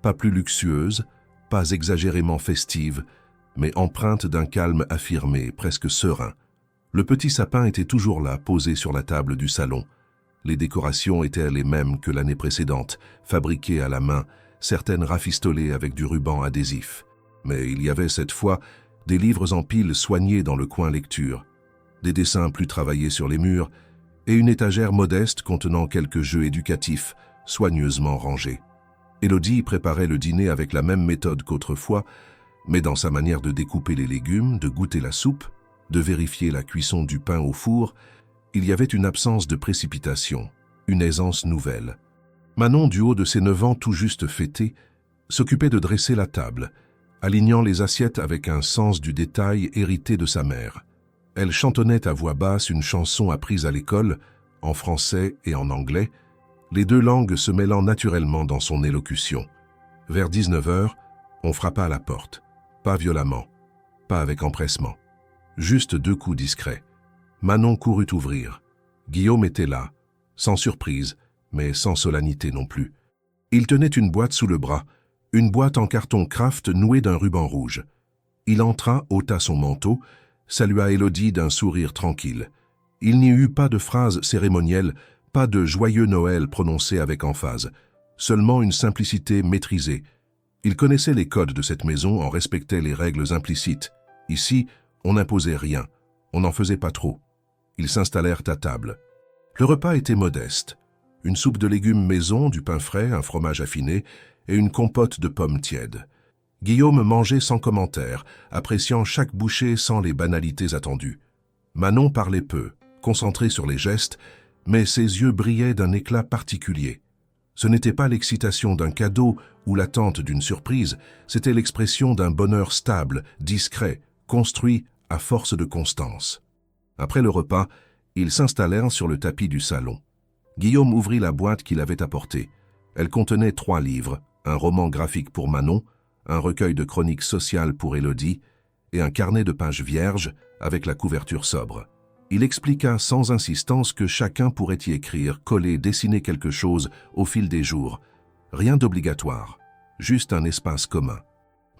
[SPEAKER 1] Pas plus luxueuse, pas exagérément festive, mais empreinte d'un calme affirmé, presque serein. Le petit sapin était toujours là, posé sur la table du salon. Les décorations étaient les mêmes que l'année précédente, fabriquées à la main, certaines rafistolées avec du ruban adhésif. Mais il y avait cette fois des livres en piles soignés dans le coin lecture, des dessins plus travaillés sur les murs, et une étagère modeste contenant quelques jeux éducatifs, soigneusement rangés. Élodie préparait le dîner avec la même méthode qu'autrefois, mais dans sa manière de découper les légumes, de goûter la soupe, de vérifier la cuisson du pain au four, il y avait une absence de précipitation, une aisance nouvelle. Manon, du haut de ses 9 ans tout juste fêtés, s'occupait de dresser la table, alignant les assiettes avec un sens du détail hérité de sa mère. Elle chantonnait à voix basse une chanson apprise à l'école, en français et en anglais, les 2 langues se mêlant naturellement dans son élocution. Vers 19 heures, on frappa à la porte. Pas violemment, pas avec empressement. Juste 2 coups discrets. Manon courut ouvrir. Guillaume était là, sans surprise, mais sans solennité non plus. Il tenait une boîte sous le bras, une boîte en carton Kraft nouée d'un ruban rouge. Il entra, ôta son manteau, salua Élodie d'un sourire tranquille. Il n'y eut pas de phrase cérémonielle, pas de joyeux Noël prononcé avec emphase, seulement une simplicité maîtrisée. Il connaissait les codes de cette maison, en respectait les règles implicites. Ici, on n'imposait rien, on n'en faisait pas trop. Ils s'installèrent à table. Le repas était modeste. Une soupe de légumes maison, du pain frais, un fromage affiné et une compote de pommes tièdes. Guillaume mangeait sans commentaire, appréciant chaque bouchée sans les banalités attendues. Manon parlait peu, concentrée sur les gestes, mais ses yeux brillaient d'un éclat particulier. Ce n'était pas l'excitation d'un cadeau ou l'attente d'une surprise, c'était l'expression d'un bonheur stable, discret, construit à force de constance. Après le repas, ils s'installèrent sur le tapis du salon. Guillaume ouvrit la boîte qu'il avait apportée. Elle contenait 3 livres, un roman graphique pour Manon, un recueil de chroniques sociales pour Élodie et un carnet de pages vierges avec la couverture sobre. Il expliqua sans insistance que chacun pourrait y écrire, coller, dessiner quelque chose au fil des jours. Rien d'obligatoire, juste un espace commun.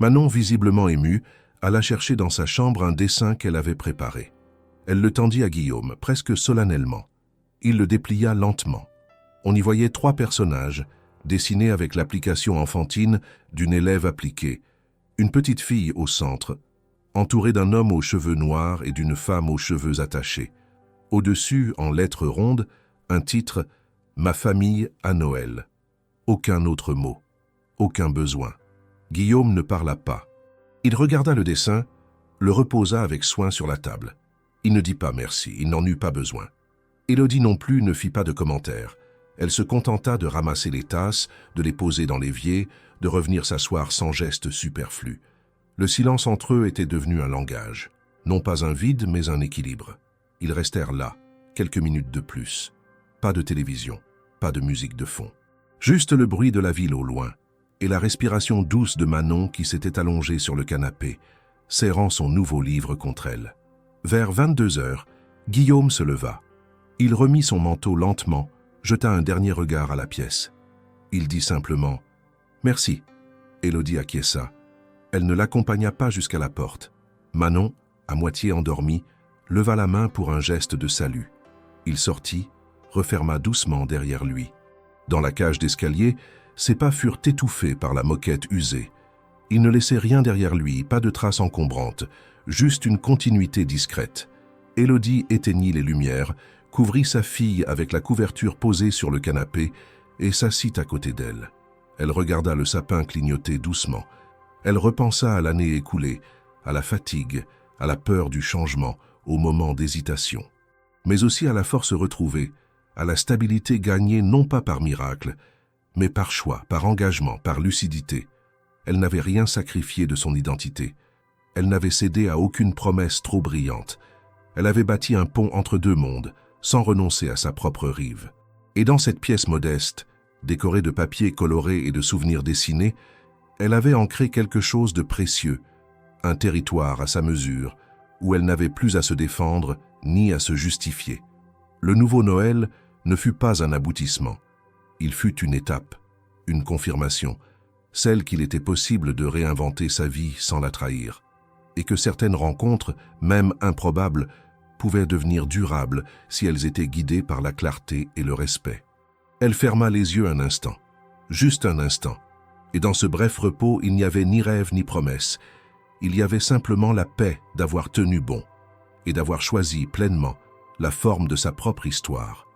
[SPEAKER 1] Manon, visiblement émue, alla chercher dans sa chambre un dessin qu'elle avait préparé. Elle le tendit à Guillaume, presque solennellement. Il le déplia lentement. On y voyait 3 personnages, dessinés avec l'application enfantine d'une élève appliquée. Une petite fille au centre, entourée d'un homme aux cheveux noirs et d'une femme aux cheveux attachés. Au-dessus, en lettres rondes, un titre « Ma famille à Noël ». Aucun autre mot, aucun besoin. Guillaume ne parla pas. Il regarda le dessin, le reposa avec soin sur la table. Il ne dit pas merci, il n'en eut pas besoin. Élodie non plus ne fit pas de commentaires. Elle se contenta de ramasser les tasses, de les poser dans l'évier, de revenir s'asseoir sans geste superflu. Le silence entre eux était devenu un langage. Non pas un vide, mais un équilibre. Ils restèrent là, quelques minutes de plus. Pas de télévision, pas de musique de fond. Juste le bruit de la ville au loin, et la respiration douce de Manon qui s'était allongée sur le canapé, serrant son nouveau livre contre elle. Vers 22 heures, Guillaume se leva. Il remit son manteau lentement, jeta un dernier regard à la pièce. Il dit simplement « Merci ». Élodie acquiesça. Elle ne l'accompagna pas jusqu'à la porte. Manon, à moitié endormie, leva la main pour un geste de salut. Il sortit, referma doucement derrière lui. Dans la cage d'escalier, ses pas furent étouffés par la moquette usée. Il ne laissait rien derrière lui, pas de traces encombrantes, juste une continuité discrète. Élodie éteignit les lumières, couvrit sa fille avec la couverture posée sur le canapé et s'assit à côté d'elle. Elle regarda le sapin clignoter doucement. Elle repensa à l'année écoulée, à la fatigue, à la peur du changement, aux moments d'hésitation. Mais aussi à la force retrouvée, à la stabilité gagnée non pas par miracle, mais par choix, par engagement, par lucidité. Elle n'avait rien sacrifié de son identité. Elle n'avait cédé à aucune promesse trop brillante. Elle avait bâti un pont entre deux mondes, sans renoncer à sa propre rive. Et dans cette pièce modeste, décorée de papiers colorés et de souvenirs dessinés, elle avait ancré quelque chose de précieux, un territoire à sa mesure, où elle n'avait plus à se défendre ni à se justifier. Le nouveau Noël ne fut pas un aboutissement. Il fut une étape, une confirmation, celle qu'il était possible de réinventer sa vie sans la trahir, et que certaines rencontres, même improbables, pouvaient devenir durables si elles étaient guidées par la clarté et le respect. Elle ferma les yeux un instant, juste un instant, et dans ce bref repos, il n'y avait ni rêve ni promesse. Il y avait simplement la paix d'avoir tenu bon et d'avoir choisi pleinement la forme de sa propre histoire.